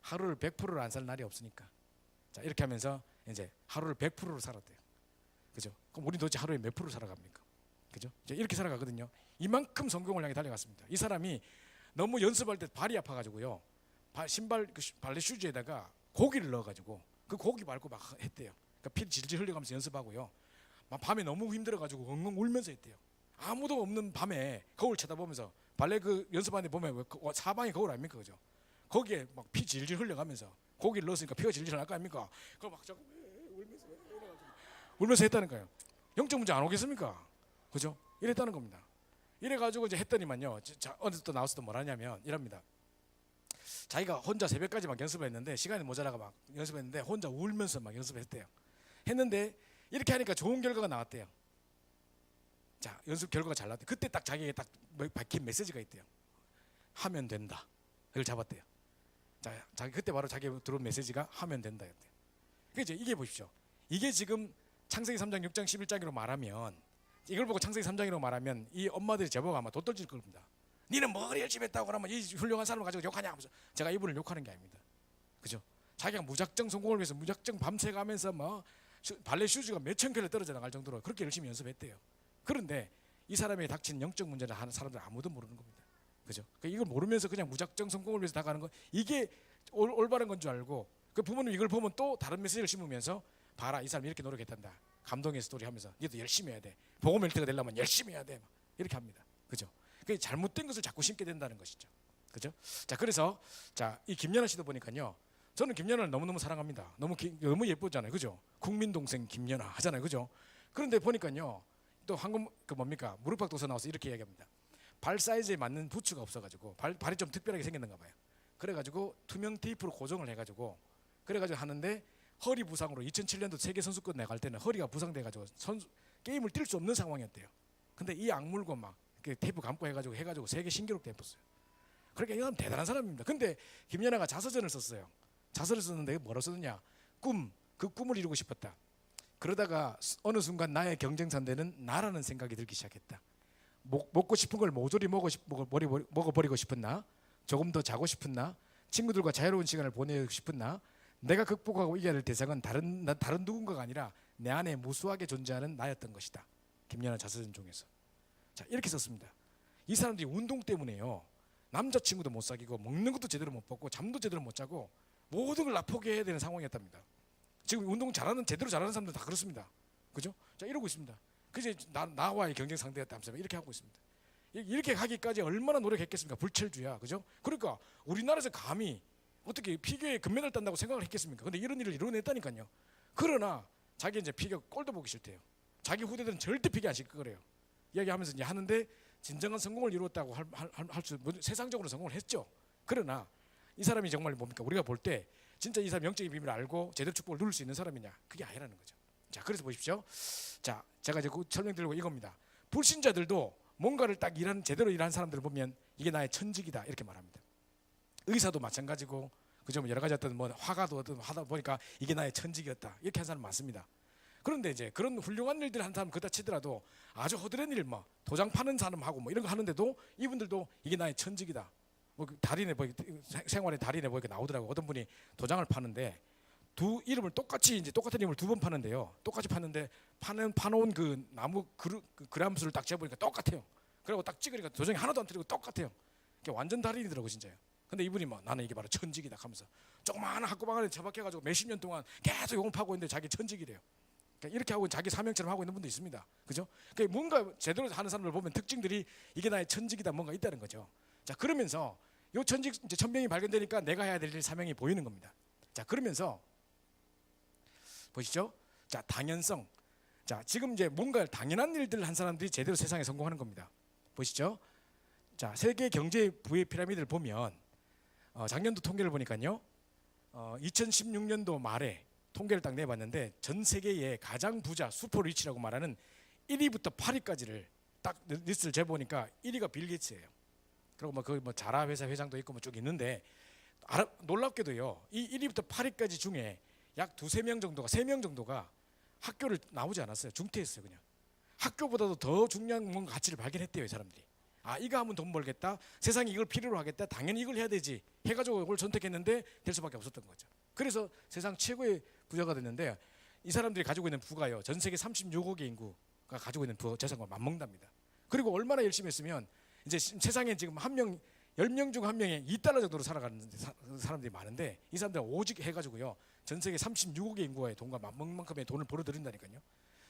하루를 100%를 안 살 날이 없으니까. 자, 이렇게 하면서 이제 하루를 100%로 살았대요. 그죠? 그럼 우리 도대체 하루에 몇 프로 살아갑니까? 그죠? 이제 이렇게 살아가거든요. 이만큼 성공을 향해 달려갔습니다. 이 사람이 너무 연습할 때 발이 아파가지고요, 신발 발레 슈즈에다가 고기를 넣어가지고 그 고기 밟고 막 했대요. 그러니까 피 질질 흘려가면서 연습하고요. 밤에 너무 힘들어가지고 엉엉 울면서 했대요. 아무도 없는 밤에 거울 쳐다보면서, 발레 그 연습하는데 보면 사방이 거울 아닙니까? 그죠? 거기에 막 피 질질 흘려가면서 고기를 넣었으니까 피가 질질 날 거 아닙니까? 그걸 막 자꾸 울면서 했다는 거예요. 영적 문제 안 오겠습니까? 그죠? 이랬다는 겁니다. 이래가지고 이제 했더니만요. 자, 어느 또 나와서도 뭐라냐면 이럽니다. 자기가 혼자 새벽까지 막 연습했는데 시간이 모자라가 막 연습했는데 혼자 울면서 막 연습했대요. 했는데 이렇게 하니까 좋은 결과가 나왔대요. 자, 연습 결과가 잘 나왔대. 그때 딱 자기에게 딱 박힌 메시지가 있대요. 하면 된다. 그걸 잡았대요. 자, 자기 그때 바로 자기에 들어온 메시지가 하면 된다였대요. 그죠? 이게 보십시오. 이게 지금 창세기 3장, 6장, 11장으로 말하면, 이걸 보고 창세기 3장이라고 말하면 이 엄마들이 제보가 아마 돋떨질 겁니다. 니는 뭐 열심히 했다고 그러면 이 훌륭한 사람을 가지고 욕하냐 하면서. 제가 이분을 욕하는 게 아닙니다. 그죠? 자기가 무작정 성공을 위해서 무작정 밤새 가면서 뭐 발레 슈즈가 몇천 켤레 떨어져 나갈 정도로 그렇게 열심히 연습했대요. 그런데 이 사람이 닥친 영적 문제를 하는 사람들은 아무도 모르는 겁니다. 그죠? 이걸 모르면서 그냥 무작정 성공을 위해서 나가는 거, 이게 올바른 건 줄 알고, 그 부모님 이걸 보면 또 다른 메시지를 심으면서 봐라, 이 사람 이렇게 노력했단다. 감동의 스토리 하면서 니도 열심히 해야 돼. 복음 멜트가 되려면 열심히 해야 돼. 이렇게 합니다. 그죠? 그 잘못된 것을 자꾸 심게 된다는 것이죠. 그죠? 자, 그래서 자, 이 김연아 씨도 보니까요. 저는 김연아를 너무너무 사랑합니다. 너무 예쁘잖아요. 그죠? 국민 동생 김연아 하잖아요. 그죠? 그런데 보니까요. 또 한국 그 뭡니까? 무릎팍 도서 나와서 이렇게 이야기합니다. 발 사이즈에 맞는 부츠가 없어가지고 발이 좀 특별하게 생겼는가 봐요. 그래가지고 투명 테이프로 고정을 해가지고 그래가지고 하는데 허리 부상으로 2007년도 세계 선수권 나갈 때는 허리가 부상돼가지고 게임을 뛸 수 없는 상황이었대요. 근데 이 악물고 막 테이프 감고 해가지고 세계 신기록 됐었어요. 그러니까 이건 대단한 사람입니다. 근데 김연아가 자서전을 썼어요. 자서를 썼는데 뭐라고 썼느냐? 그 꿈을 이루고 싶었다. 그러다가 어느 순간 나의 경쟁 상대는 나라는 생각이 들기 시작했다. 먹고 싶은 걸 모조리 먹어버리고 싶은 나, 조금 더 자고 싶은 나, 친구들과 자유로운 시간을 보내고 싶은 나, 내가 극복하고 이겨야 될 대상은 다른 누군가가 아니라 내 안에 무수하게 존재하는 나였던 것이다. 김연아 자서전 중에서. 자, 이렇게 썼습니다. 이 사람들이 운동 때문에요. 남자친구도 못 사귀고 먹는 것도 제대로 못 먹고 잠도 제대로 못 자고 모든 걸 다 포기해야 되는 상황이었답니다. 지금 운동 제대로 잘하는 사람들 다 그렇습니다. 그죠? 자, 이러고 있습니다. 그제 나와의 경쟁 상대였다면서 이렇게 하고 있습니다. 이렇게 하기까지 얼마나 노력했겠습니까? 불철주야, 그죠? 그러니까 우리나라에서 감히 어떻게 피겨에 금메달 딴다고 생각을 했겠습니까? 근데 이런 일을 이뤄냈다니까요. 그러나 자기 이제 피겨 꼴도 보기 싫대요. 자기 후대들은 절대 피겨 안 시킬 거래요. 이야기하면서 이제 하는데 진정한 성공을 이루었다고 세상적으로 성공을 했죠. 그러나 이 사람이 정말 뭡니까? 우리가 볼 때 진짜 이 사람 영적인 비밀을 알고 제대로 축복을 누릴 수 있는 사람이냐? 그게 아니라는 거죠. 자, 그래서 보십시오. 자, 제가 이제 설명드리고 이겁니다. 불신자들도 뭔가를 딱 제대로 일하는 사람들을 보면 이게 나의 천직이다 이렇게 말합니다. 의사도 마찬가지고, 그죠? 여러 가지 어떤 뭐 화가도 어떤 하다 보니까 이게 나의 천직이었다 이렇게 한 사람 많습니다. 그런데 이제 그런 훌륭한 일들 한 사람 그다 치더라도 아주 허드렛 일, 뭐 도장 파는 사람하고 뭐 이런 거 하는데도 이분들도 이게 나의 천직이다. 뭐 달인에 뭐 생활의 달인에 뭐 이렇게 나오더라고. 어떤 분이 도장을 파는데 두 이름을 똑같은 이름을 두 번 파는데요. 똑같이 파는데 파놓은 그 나무 그람 수를 딱 재보니까 똑같아요. 그리고 딱 찍으니까 도장이 하나도 안 틀리고 똑같아요. 이게 완전 달인이더라고 진짜요. 근데 이분이 뭐 나는 이게 바로 천직이다 하면서 조그마한 학구방 안에 처박혀가지고 몇십 년 동안 계속 욕을 파고 있는데 자기 천직이래요. 그러니까 이렇게 하고 자기 사명처럼 하고 있는 분도 있습니다. 그죠? 그러니까 뭔가 제대로 하는 사람을 보면 특징들이 이게 나의 천직이다 뭔가 있다는 거죠. 자, 그러면서 요 천직 이제 천명이 발견되니까 내가 해야 될 일 사명이 보이는 겁니다. 자, 그러면서 보시죠. 자, 당연성. 자, 지금 이제 뭔가 당연한 일들을 한 사람들이 제대로 세상에 성공하는 겁니다. 보시죠. 자, 세계 경제 부의 피라미드를 보면 작년도 통계를 보니까요. 2016년도 말에 통계를 딱 내봤는데 전 세계의 가장 부자 슈퍼리치라고 말하는 1위부터 8위까지를 딱 리스트를 재보니까 1위가 빌 게이츠예요. 그리고 뭐 거기 뭐 자라 회사 회장도 있고 뭐 쭉 있는데 놀랍게도요. 이 1위부터 8위까지 중에 약 3명 정도가 학교를 나오지 않았어요. 중퇴했어요. 그냥 학교보다도 더 중요한 뭔가 가치를 발견했대요. 이 사람들이. 아, 이거 하면 돈 벌겠다. 세상이 이걸 필요로 하겠다. 당연히 이걸 해야 되지 해가지고 이걸 선택했는데 될 수밖에 없었던 거죠. 그래서 세상 최고의 부자가 됐는데 이 사람들이 가지고 있는 부가요. 전 세계 36억의 인구가 가지고 있는 부 재산과 맞먹는답니다. 그리고 얼마나 열심히 했으면 이제 세상에 지금 10명 중 1명이 $2 정도로 살아가는 사람들이 많은데 이 사람들 오직 해가지고요. 전 세계 36억의 인구와의 돈과 맞먹는 만큼의 돈을 벌어들인다니까요.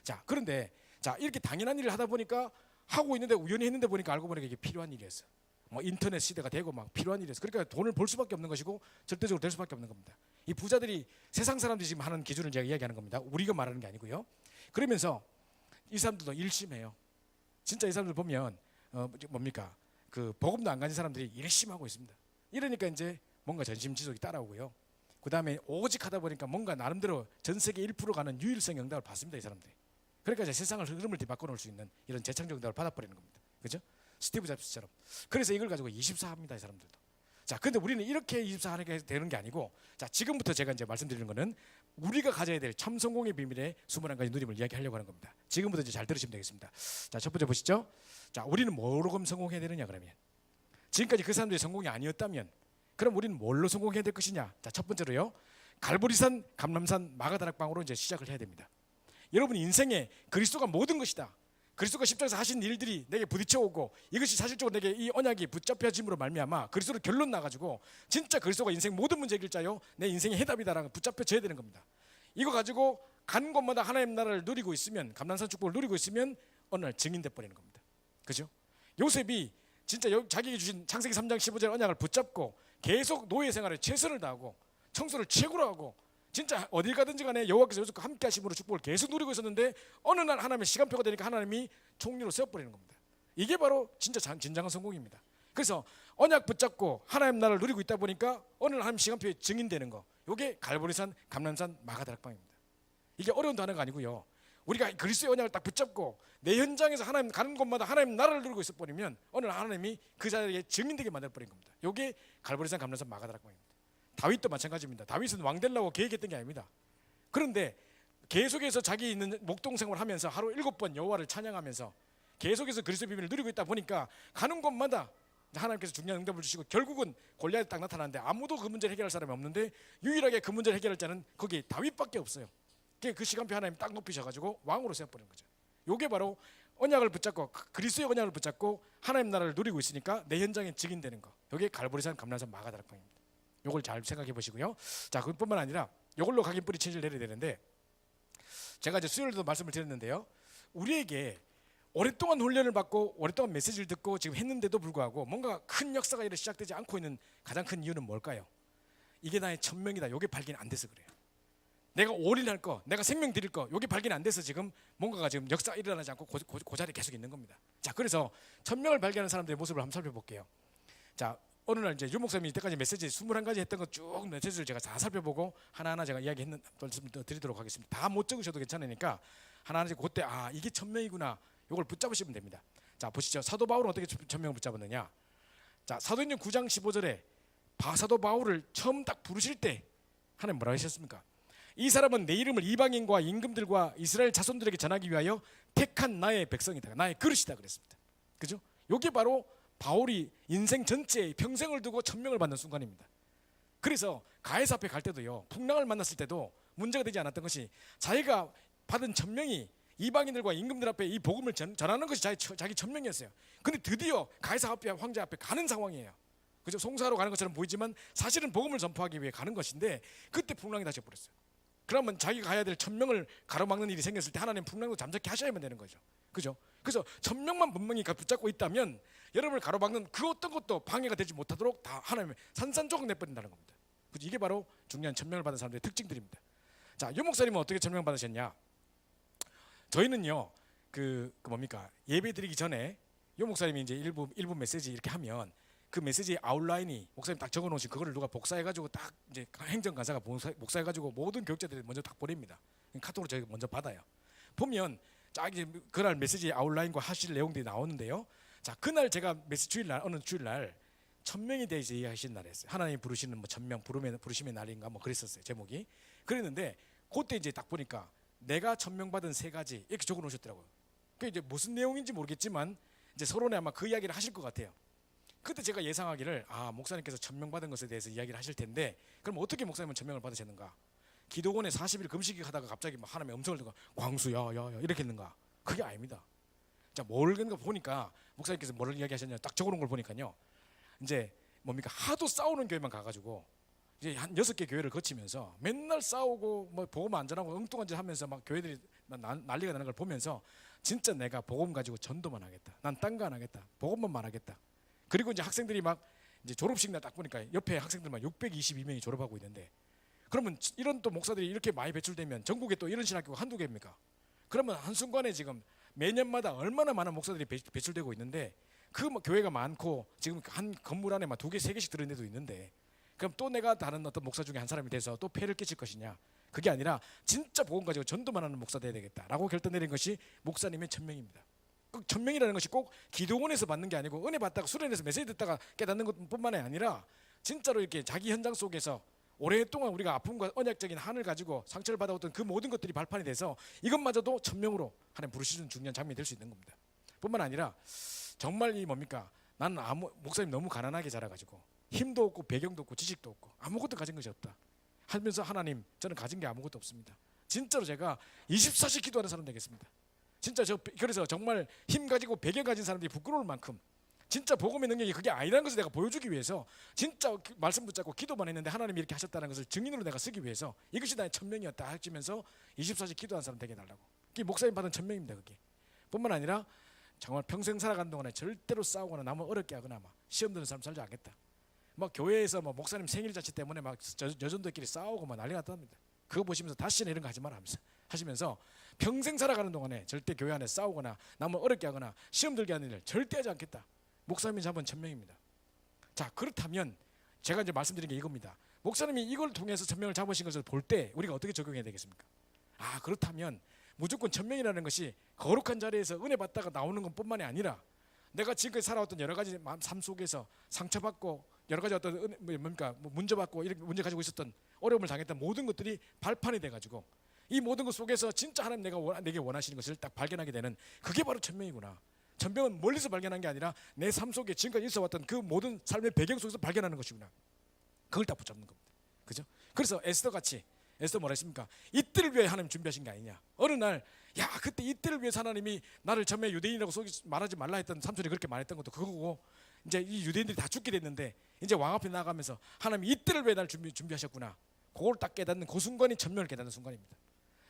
자, 그런데 자, 이렇게 당연한 일을 하다 보니까 하고 있는데 우연히 했는데 보니까 알고 보니까 이게 필요한 일이었어. 뭐 인터넷 시대가 되고 막 필요한 일이었어. 그러니까 돈을 벌 수밖에 없는 것이고 절대적으로 될 수밖에 없는 겁니다. 이 부자들이 세상 사람들이 지금 하는 기준을 제가 이야기하는 겁니다. 우리가 말하는 게 아니고요. 그러면서 이 사람들도 일심해요. 진짜 이 사람들 보면 뭡니까? 그 복음도 안 가진 사람들이 열심히 하고 있습니다. 이러니까 이제 뭔가 전심 지속이 따라오고요. 그 다음에 오직 하다 보니까 뭔가 나름대로 전 세계 1% 가는 유일성 응답을 받습니다, 이 사람들이. 그러니까 이제 세상을 흐름을 뒤바꿔놓을 수 있는 이런 재창조 응답을 받아버리는 겁니다. 그죠? 스티브 잡스처럼. 그래서 이걸 가지고 24합니다, 이 사람들도. 자, 근데 우리는 이렇게 24하게 되는 게 아니고, 자, 지금부터 제가 이제 말씀드리는 거는 우리가 가져야 될 참 성공의 비밀의 21가지 누림을 이야기하려고 하는 겁니다. 지금부터 이제 잘 들으시면 되겠습니다. 자, 첫 번째 보시죠. 자, 우리는 뭐로 그럼 성공해야 되느냐 그러면. 지금까지 그 사람들이 성공이 아니었다면 그럼 우리는 뭘로 성공해야 될 것이냐? 자, 첫 번째로요. 갈보리산, 감람산, 마가다락방으로 이제 시작을 해야 됩니다. 여러분 인생에 그리스도가 모든 것이다. 그리스도가 십자가에서 하신 일들이 내게 부딪혀 오고 이것이 사실적으로 내게 이 언약이 붙잡혀짐으로 말미암아 그리스도로 결론 나가지고 진짜 그리스도가 인생 모든 문제 해결자요 내 인생의 해답이다라는 붙잡혀져야 되는 겁니다. 이거 가지고 간 곳마다 하나님 나라를 누리고 있으면, 감람산 축복을 누리고 있으면 어느 날 증인돼 버리는 겁니다. 그죠? 요셉이 진짜 자기에게 주신 창세기 3장 15절 언약을 붙잡고 계속 노예 생활에 최선을 다하고 청소를 최고로 하고 진짜 어딜 가든지 간에 여호와께서 요셉과 함께 하심으로 축복을 계속 누리고 있었는데 어느 날 하나님의 시간표가 되니까 하나님이 총리로 세워버리는 겁니다. 이게 바로 진짜 진정한 성공입니다. 그래서 언약 붙잡고 하나님 나라를 누리고 있다 보니까 어느 날 하나님 시간표에 증인되는 거, 이게 갈보리산, 감람산, 마가다락방입니다. 이게 어려운 단어가 아니고요. 우리가 그리스도의 언약을 딱 붙잡고 내 현장에서 하나님 가는 곳마다 하나님 나라를 누리고 있어 버리면 어느 날 하나님이 그 자리에 증인되게 만들어 버린 겁니다. 이게 갈보리산, 감람산, 마가다락방입니다. 다윗도 마찬가지입니다. 다윗은 왕 되려고 계획했던 게 아닙니다. 그런데 계속해서 자기 있는 목동 생활을 하면서 하루 7번 여호와를 찬양하면서 계속해서 그리스도의 비밀을 누리고 있다 보니까 가는 곳마다 하나님께서 중요한 응답을 주시고 결국은 골리앗이 딱 나타나는데 아무도 그 문제를 해결할 사람이 없는데 유일하게 그 문제를 해결할 자는 거기 다윗밖에 없어요. 그 시간표 하나님 딱 높이셔가지고 왕으로 세워버리는 거죠. 이게 바로 언약을 붙잡고 그리스도의 언약을 붙잡고 하나님 나라를 누리고 있으니까 내 현장에 증인되는 거. 이게 갈보리산, 감람산, 마가다락방입니다. 요걸 잘 생각해 보시고요. 자, 그뿐만 아니라 요걸로 각인뿌리 체질을 내려야 되는데 제가 이제 수요일에도 말씀을 드렸는데요. 우리에게 오랫동안 훈련을 받고 오랫동안 메시지를 듣고 지금 했는데도 불구하고 뭔가 큰 역사가 이렇게 시작되지 않고 있는 가장 큰 이유는 뭘까요? 이게 나의 천명이다. 요게 발견이 안 돼서 그래요. 내가 올인할 거, 내가 생명 드릴 거, 요게 발견이 안 돼서 지금 뭔가가 지금 역사가 일어나지 않고 그 자리에 계속 있는 겁니다. 자, 그래서 천명을 발견하는 사람들의 모습을 한번 살펴볼게요. 자, 어느 날 이제 유 목사님이 이때까지 메시지 21가지 했던 거 쭉 메시지를 제가 다 살펴보고 하나하나 제가 이야기했는 말씀 드리도록 하겠습니다. 다 못 적으셔도 괜찮으니까 하나하나 그때 이게 천명이구나. 요걸 붙잡으시면 됩니다. 자, 보시죠. 사도 바울은 어떻게 천명을 붙잡았느냐? 자, 사도행전 9장 15절에 사도 바울을 처음 딱 부르실 때 하나님 뭐라고 하셨습니까? 이 사람은 내 이름을 이방인과 임금들과 이스라엘 자손들에게 전하기 위하여 택한 나의 백성이다. 나의 그릇이다 그랬습니다. 그죠? 요게 바로 바울이 인생 전체에 평생을 두고 천명을 받는 순간입니다. 그래서 가해사 앞에 갈 때도요, 풍랑을 만났을 때도 문제가 되지 않았던 것이 자기가 받은 천명이 이방인들과 임금들 앞에 이 복음을 전하는 것이 자기 천명이었어요. 근데 드디어 가해사 앞에, 황제 앞에 가는 상황이에요. 그죠? 송사하러 가는 것처럼 보이지만 사실은 복음을 전파하기 위해 가는 것인데 그때 풍랑이 다시 버렸어요. 그러면 자기가 가야 될 천명을 가로막는 일이 생겼을 때 하나님 풍랑도 잠잠케 하셔야만 되는 거죠. 그죠? 그래서 천명만 분명히 붙잡고 있다면 여러분을 가로막는 그 어떤 것도 방해가 되지 못하도록 다 하나님의 산산조각 내버린다는 겁니다. 그죠? 이게 바로 중요한 천명을 받은 사람들의 특징들입니다. 자, 유 목사님은 어떻게 천명 받으셨냐? 저희는요, 뭡니까? 예배 드리기 전에 유 목사님이 이제 일부 메시지 이렇게 하면 그 메시지 아웃라인이 목사님 딱 적어놓으신 그거를 누가 복사해가지고 딱 이제 행정간사가 복사해가지고 모든 교육자들이 먼저 딱 보냅니다. 카톡으로 저희가 먼저 받아요. 보면 쫙 이제 그날 메시지 아웃라인과 하실 내용들이 나오는데요. 자, 그날 제가 주일날 어느 주일날 천명에 대해서 이야기하신 날이었어요. 하나님 부르시는 뭐 천명 부르심의 날인가 뭐 그랬었어요. 제목이. 그랬는데 그때 이제 딱 보니까 내가 천명 받은 3가지 이렇게 적어놓으셨더라고요. 그 이제 무슨 내용인지 모르겠지만 이제 서론에 아마 그 이야기를 하실 것 같아요. 그때 제가 예상하기를 목사님께서 천명 받은 것에 대해서 이야기를 하실 텐데 그럼 어떻게 목사님은 천명을 받으셨는가? 기도원에 40일 금식 하다가 갑자기 막 하나님의 음성을 듣고 광수야 이렇게 했는가? 그게 아닙니다. 자, 뭘 보니까 목사님께서 뭐를 이야기하셨냐 딱 적어놓은 걸 보니까요. 이제 뭡니까? 하도 싸우는 교회만 가가지고 이제 한 6개 교회를 거치면서 맨날 싸우고 뭐 복음 안 전하고 엉뚱한 짓 하면서 막 교회들이 난리가 나는 걸 보면서 진짜 내가 복음 가지고 전도만 하겠다. 난 딴 거 안 하겠다. 복음만 말하겠다. 그리고 이제 학생들이 막 이제 졸업식 날 딱 보니까 옆에 학생들만 622명이 졸업하고 있는데 그러면 이런 또 목사들이 이렇게 많이 배출되면 전국에 또 이런 신학교가 한두 개입니까? 그러면 한순간에 지금 매년마다 얼마나 많은 목사들이 배출되고 있는데 그 교회가 많고 지금 한 건물 안에 막 2개, 3개씩 들은 데도 있는데 그럼 또 내가 다른 어떤 목사 중에 한 사람이 돼서 또 폐를 끼칠 것이냐? 그게 아니라 진짜 복음 가지고 전도만 하는 목사 돼야 되겠다라고 결단 내린 것이 목사님의 천명입니다. 꼭 천명이라는 것이 꼭 기도원에서 받는 게 아니고 은혜 받다가 수련회에서 메시지 듣다가 깨닫는 것뿐만이 아니라 진짜로 이렇게 자기 현장 속에서 오랫동안 우리가 아픔과 언약적인 한을 가지고 상처를 받아왔던 그 모든 것들이 발판이 돼서 이것마저도 천명으로 하나님 부르시는 중요한 장면이 될 수 있는 겁니다. 뿐만 아니라 정말 이 뭡니까? 나는 목사님 너무 가난하게 자라가지고 힘도 없고 배경도 없고 지식도 없고 아무것도 가진 것이 없다 하면서 하나님 저는 가진 게 아무것도 없습니다. 진짜로 제가 24시 기도하는 사람 되겠습니다. 진짜 그래서 정말 힘 가지고 배경 가진 사람들이 부끄러울 만큼 진짜 복음의 능력이 그게 아니라는 것을 내가 보여주기 위해서 진짜 말씀 붙잡고 기도만 했는데 하나님이 이렇게 하셨다는 것을 증인으로 내가 쓰기 위해서 이것이 나의 천명이었다 하시면서 24시 기도하는 사람 되게 해달라고. 그게 목사님 받은 천명입니다. 그게 뿐만 아니라 정말 평생 살아가는 동안에 절대로 싸우거나 남을 어렵게 하거나 막 시험 드는 사람 살지 않겠다. 막 교회에서 뭐 목사님 생일 잔치 때문에 막 여전도끼리 싸우고 막 난리 났답니다. 그거 보시면서 다시는 이런 거 하지 마라 하시면서 평생 살아가는 동안에 절대 교회 안에 싸우거나 남을 어렵게 하거나 시험 들게 하는 일 절대 하지 않겠다. 목사님이 잡은 천명입니다. 자, 그렇다면 제가 이제 말씀드린 게 이겁니다. 목사님이 이걸 통해서 천명을 잡으신 것을 볼 때 우리가 어떻게 적용해야 되겠습니까? 아, 그렇다면 무조건 천명이라는 것이 거룩한 자리에서 은혜 받다가 나오는 것뿐만이 아니라 내가 지금까지 살아왔던 여러 가지 삶 속에서 상처받고 여러 가지 어떤 문제 받고 이렇게 문제 가지고 있었던 어려움을 당했던 모든 것들이 발판이 돼가지고 이 모든 것 속에서 진짜 하나님 내게 원하시는 것을 딱 발견하게 되는 그게 바로 천명이구나. 천명은 멀리서 발견한 게 아니라 내 삶 속에 지금까지 있어왔던 그 모든 삶의 배경 속에서 발견하는 것이구나. 그걸 딱 붙잡는 겁니다. 그죠? 그래서 에스더 같이 에스더 뭐라 했습니까? 이때를 위해 하나님 준비하신 게 아니냐. 어느 날 야 그때 이때를 위해서 하나님이 나를 처음에 유대인이라고 말하지 말라 했던 삼손이 그렇게 말했던 것도 그거고 이제 이 유대인들이 다 죽게 됐는데 이제 왕 앞에 나가면서 하나님이 이때를 위해 나를 준비하셨구나. 그걸 딱 깨닫는 그 순간이 천명을 깨닫는 순간입니다.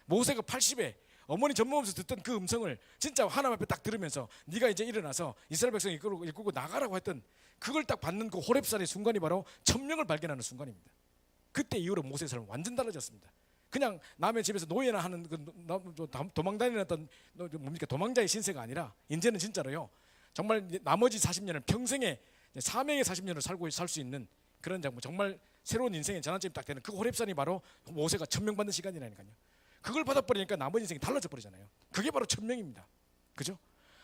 모세가 80에 어머니 젖먹으면서 듣던 그 음성을 진짜 하나님 앞에 딱 들으면서 네가 이제 일어나서 이스라엘 백성 이끌고 나가라고 했던 그걸 딱 받는 그 호렙산의 순간이 바로 천명을 발견하는 순간입니다. 그때 이후로 모세의 삶은 완전 달라졌습니다. 그냥 남의 집에서 노예나 하는 도망다니는 어떤 뭡니까 도망자의 신세가 아니라 이제는 진짜로요 정말 나머지 40년을 평생에 사명의 40년을 살 수 있는 그런 정말 새로운 인생의 전환점이 딱 되는 그 호렙산이 바로 모세가 천명 받는 시간이라니까요. 그걸 받아버리니까 나머지 인생이 달라져 버리잖아요. 그게 바로 천명입니다. 그죠?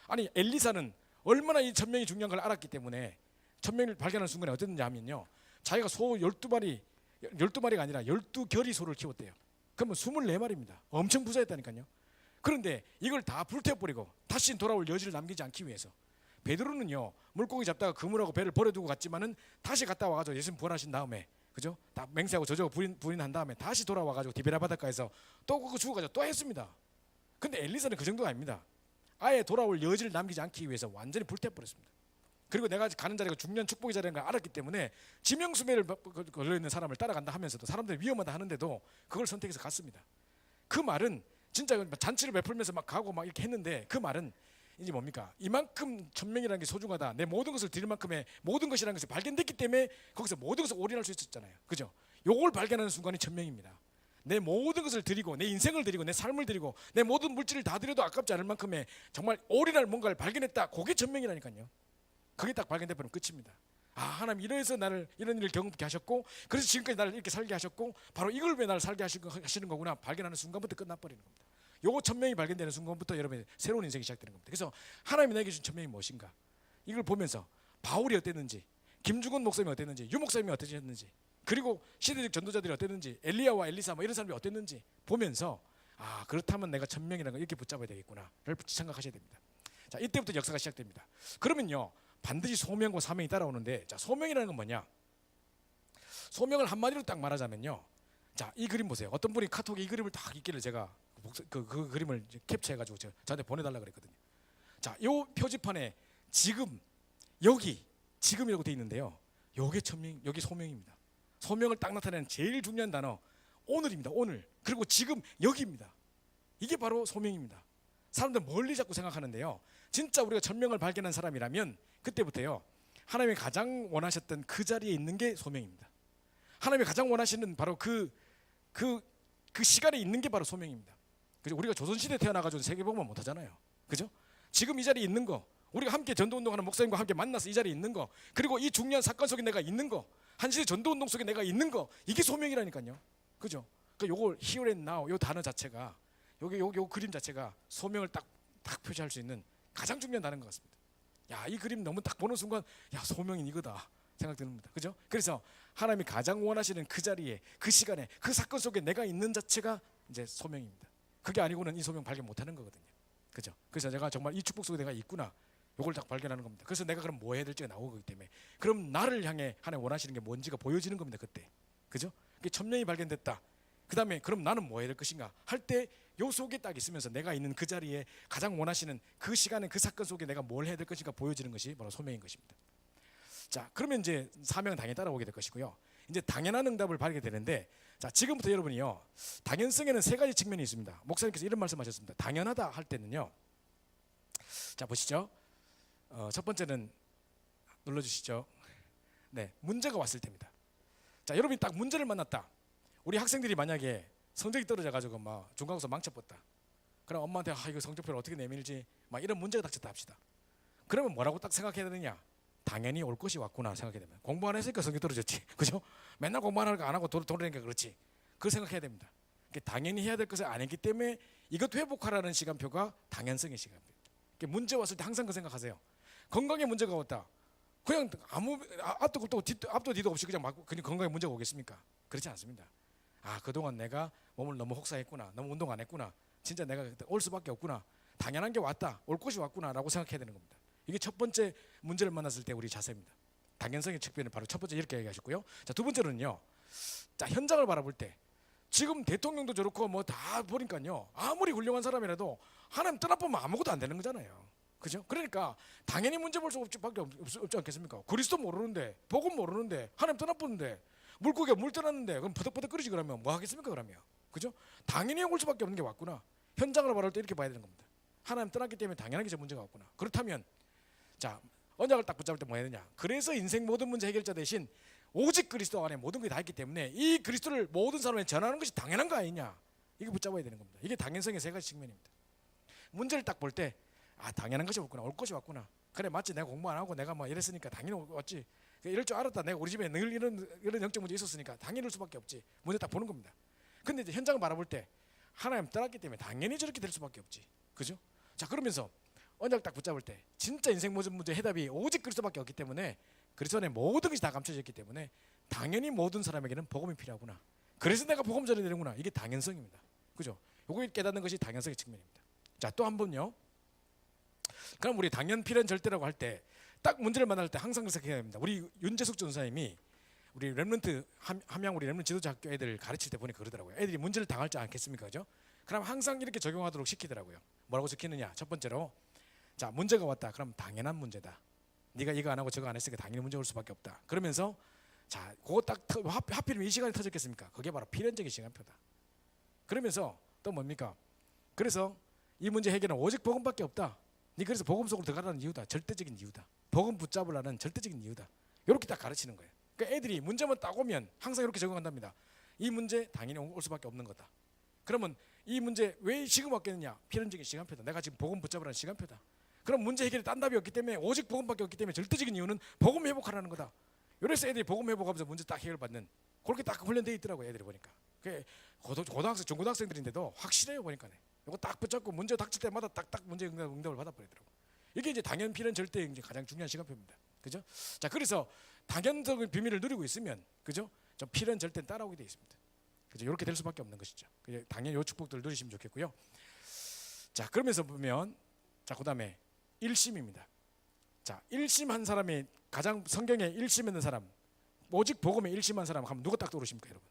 아니 엘리사는 얼마나 이 천명이 중요한 걸 알았기 때문에 천명을 발견하는 순간에 어땠느냐 하면요 자기가 소 12마리가 아니라 12결의 소를 키웠대요. 그러면 24마리입니다. 엄청 부자였다니까요. 그런데 이걸 다 불태워버리고 다시 돌아올 여지를 남기지 않기 위해서 베드로는요 물고기 잡다가 그물하고 배를 버려두고 갔지만은 다시 갔다 와가지고 예수님 부활하신 다음에 그죠? 다 맹세하고 저저고 부인한 다음에 다시 돌아와가지고 디베라 바닷가에서 또 그거 죽어가지고 또 했습니다. 근데 엘리사는 그 정도가 아닙니다. 아예 돌아올 여지를 남기지 않기 위해서 완전히 불태워버렸습니다. 그리고 내가 가는 자리가 중년 축복의 자리인 걸 알았기 때문에 지명수매를 걸려있는 사람을 따라간다 하면서도 사람들이 위험하다 하는데도 그걸 선택해서 갔습니다. 그 말은 진짜 잔치를 베풀면서 막 가고 막 이렇게 했는데 그 말은 이제 뭡니까? 이만큼 천명이라는 게 소중하다. 내 모든 것을 드릴 만큼의 모든 것이라는 것이 발견됐기 때문에 거기서 모든 것을 올인할 수 있었잖아요. 그죠? 요걸 발견하는 순간이 천명입니다. 내 모든 것을 드리고 내 인생을 드리고 내 삶을 드리고 내 모든 물질을 다 드려도 아깝지 않을 만큼의 정말 올인할 뭔가를 발견했다. 그게 천명이라니까요. 그게 딱 발견되면 끝입니다. 아 하나님 이래서 나를 이런 일을 경험케 하셨고 그래서 지금까지 나를 이렇게 살게 하셨고 바로 이걸 왜 나를 살게 하시는 거구나 발견하는 순간부터 끝나버리는 겁니다. 요거 천명이 발견되는 순간부터 여러분의 새로운 인생이 시작되는 겁니다. 그래서 하나님이 나에게 주신 천명이 무엇인가 이걸 보면서 바울이 어땠는지 김중건 목사님이 어땠는지 유 목사님이 어떠셨는지 그리고 시대적 전도자들이 어땠는지 엘리야와 엘리사 뭐 이런 사람이 어땠는지 보면서 아 그렇다면 내가 천명이라는 걸 이렇게 붙잡아야 되겠구나를 생각하셔야 됩니다. 자 이때부터 역사가 시작됩니다. 그러면요 반드시 소명과 사명이 따라오는데 자 소명이라는 건 뭐냐 소명을 한마디로 딱 말하자면요 자 이 그림 보세요. 어떤 분이 카톡에 이 그림을 딱 있길래 제가 그 그림을 캡처해가지고 저한테 보내달라 그랬거든요. 자 요 표지판에 지금 여기 지금이라고 돼 있는데요 요게 천명 여기 소명입니다. 소명을 딱 나타내는 제일 중요한 단어 오늘입니다. 오늘 그리고 지금 여기입니다. 이게 바로 소명입니다. 사람들 멀리 자꾸 생각하는데요 진짜 우리가 천명을 발견한 사람이라면 그때부터요 하나님이 가장 원하셨던 그 자리에 있는 게 소명입니다. 하나님이 가장 원하시는 바로 그 시간에 있는 게 바로 소명입니다. 그죠? 우리가 조선시대에 태어나가지고 세계복음만 못하잖아요. 그죠? 지금 이 자리에 있는 거 우리가 함께 전도운동하는 목사님과 함께 만나서 이 자리에 있는 거 그리고 이 중요한 사건 속에 내가 있는 거 한시대 전도 운동 속에 내가 있는 거, 이게 소명이라니까요. 그죠? 그러니까 요걸 here and now 요 단어 자체가 요 그림 자체가 소명을 딱 표시할 수 있는 가장 중요한 단어인 것 같습니다. 야, 이 그림 너무 딱 보는 순간 야, 소명인 이거다 생각됩니다. 그죠? 그래서 하나님이 가장 원하시는 그 자리에, 그 시간에, 그 사건 속에 내가 있는 자체가 이제 소명입니다. 그게 아니고는 이 소명 발견 못하는 거거든요. 그죠? 그래서 내가 정말 이 축복 속에 내가 있구나, 요걸 딱 발견하는 겁니다. 그래서 내가 그럼 뭐 해야 될지가 나오기 때문에, 그럼 나를 향해 하나님 원하시는 게 뭔지가 보여지는 겁니다. 그때. 그죠? 그게 천명이 발견됐다. 그 다음에 그럼 나는 뭐 해야 될 것인가 할 때 요 속에 딱 있으면서 내가 있는 그 자리에 가장 원하시는 그 시간에, 그 사건 속에 내가 뭘 해야 될 것인가 보여지는 것이 바로 소명인 것입니다. 자, 그러면 이제 사명은 당연히 따라오게 될 것이고요. 이제 당연한 응답을 받게 되는데, 자, 지금부터 여러분이요, 당연성에는 세 가지 측면이 있습니다. 목사님께서 이런 말씀하셨습니다. 당연하다 할 때는요, 자 보시죠. 첫 번째는 눌러주시죠. 네, 문제가 왔을 때입니다. 자, 여러분이 딱 문제를 만났다. 우리 학생들이 만약에 성적이 떨어져가지고 막 중간고사 망쳐봤다. 그럼 엄마한테 이거 성적표를 어떻게 내밀지 막 이런 문제가 닥쳤다 합시다. 그러면 뭐라고 딱 생각해야 되느냐? 당연히 올 것이 왔구나 생각해야 됩니다. 공부 안 했으니까 성적 떨어졌지. 그죠? 맨날 공부 안 하고 돌아다니니까 그렇지. 그걸 생각해야 됩니다. 당연히 해야 될 것을 안 했기 때문에 이것 회복하라는 시간표가 당연성의 시간표입니다. 문제 왔을 때 항상 그 생각하세요. 건강에 문제가 왔다. 그냥 아무 앞도 뒤도 없이 그냥 건강에 문제가 오겠습니까? 그렇지 않습니다. 아, 그동안 내가 몸을 너무 혹사했구나, 너무 운동 안 했구나, 진짜 내가 올 수밖에 없구나, 당연한 게 왔다, 올 것이 왔구나 라고 생각해야 되는 겁니다. 이게 첫 번째 문제를 만났을 때 우리 자세입니다. 당연성의 측면을 바로 첫 번째 이렇게 얘기하셨고요. 자, 두 번째로는요, 자, 현장을 바라볼 때 지금 대통령도 저렇고 뭐 다 보니까요, 아무리 훌륭한 사람이라도 하나님 떠나보면 아무것도 안 되는 거잖아요. 그죠? 그러니까 당연히 문제 볼 수밖에 없지 않겠습니까? 그리스도 모르는데, 복음 모르는데, 하나님 떠나보는데, 물고기가 물 떠났는데 그럼 버덕버덕 끓이지, 그러면 뭐 하겠습니까? 그러면, 그죠? 당연히 올 수밖에 없는 게 왔구나. 현장을 바라볼 때 이렇게 봐야 되는 겁니다. 하나님 떠났기 때문에 당연하게 저 문제가 왔구나. 그렇다면 자, 언약을 딱 붙잡을 때 뭐 해야 되냐? 그래서 인생 모든 문제 해결자 대신 오직 그리스도 안에 모든 게 다 있기 때문에 이 그리스도를 모든 사람에 전하는 것이 당연한 거 아니냐? 이거 붙잡아야 되는 겁니다. 이게 당연성의 세 가지 측면입니다. 문제를 딱 볼 때, 아, 당연한 것이 왔구나, 올 것이 왔구나. 그래, 맞지, 내가 공부 안 하고 내가 뭐 이랬으니까 당연히 왔지. 이럴 줄 알았다. 내가 우리 집에 늘 이런 영적 문제 있었으니까 당연히 올 수밖에 없지. 문제 딱 보는 겁니다. 근데 이제 현장을 바라볼 때 하나님 떠났기 때문에 당연히 저렇게 될 수밖에 없지. 그죠? 자, 그러면서 언약 딱 붙잡을 때 진짜 인생 모든 문제 해답이 오직 그리스도밖에 없기 때문에, 그리스도 안에 모든 것이 다 감춰져 있기 때문에 당연히 모든 사람에게는 복음이 필요하구나. 그래서 내가 복음 전해야 되는구나. 이게 당연성입니다. 그죠? 요걸 깨닫는 것이 당연성의 측면입니다. 자, 또 한 번요. 그럼 우리 당연 필연 절대라고 할 때 딱 문제를 만날 때 항상 그렇게 해야 됩니다. 우리 윤재숙 전사님이 우리 렘넌트 함양 우리 렘넌트 지도자 학교 애들 가르칠 때 보니까 그러더라고요. 애들이 문제를 당할 줄 않겠습니까? 그죠? 그럼 항상 이렇게 적용하도록 시키더라고요. 뭐라고 시키느냐? 첫 번째로, 자, 문제가 왔다. 그럼 당연한 문제다. 네가 이거 안 하고 저거 안 했으니까 당연히 문제 올 수밖에 없다. 그러면서 자, 그거 딱 하필이면 이 시간에 터졌겠습니까? 그게 바로 필연적인 시간표다. 그러면서 또 뭡니까? 그래서 이 문제 해결은 오직 복음밖에 없다. 네 그래서 복음 속으로 들어가라는 이유다. 절대적인 이유다. 복음 붙잡으라는 절대적인 이유다. 이렇게 딱 가르치는 거예요. 그러니까 애들이 문제만 딱 오면 항상 이렇게 적용한답니다. 이 문제 당연히 올 수밖에 없는 거다. 그러면 이 문제 왜 지금 왔겠느냐? 필연적인 시간표다. 내가 지금 복음 붙잡으라는 시간표다. 그럼 문제 해결에 딴 답이 없기 때문에, 오직 복음밖에 없기 때문에 절대적인 이유는 복음 회복하라는 거다. 이래서 애들이 복음 회복하면서 문제 딱 해결받는, 그렇게 딱 훈련되어 있더라고요. 애들이 보니까. 고등학생, 중고등학생들인데도 확실해요. 보니까 이거 딱 붙잡고 문제 닥칠 때마다 딱딱 문제 응답을 받아버리더라고. 이게 이제 당연 필연 절대 이제 가장 중요한 시간표입니다. 그죠? 자, 그래서 당연성의 비밀을 누리고 있으면, 그죠? 저 필연 절대 따라오게 돼 있습니다. 그죠? 이렇게 될 수밖에 없는 것이죠. 당연히 요 축복들을 누리시면 좋겠고요. 자, 그러면서 보면, 자, 그다음에 일심입니다. 자, 일심한 사람이 가장 성경에 일심했는 사람, 오직 복음에 일심한 사람 하면 누가 딱 떠오르십니까, 여러분?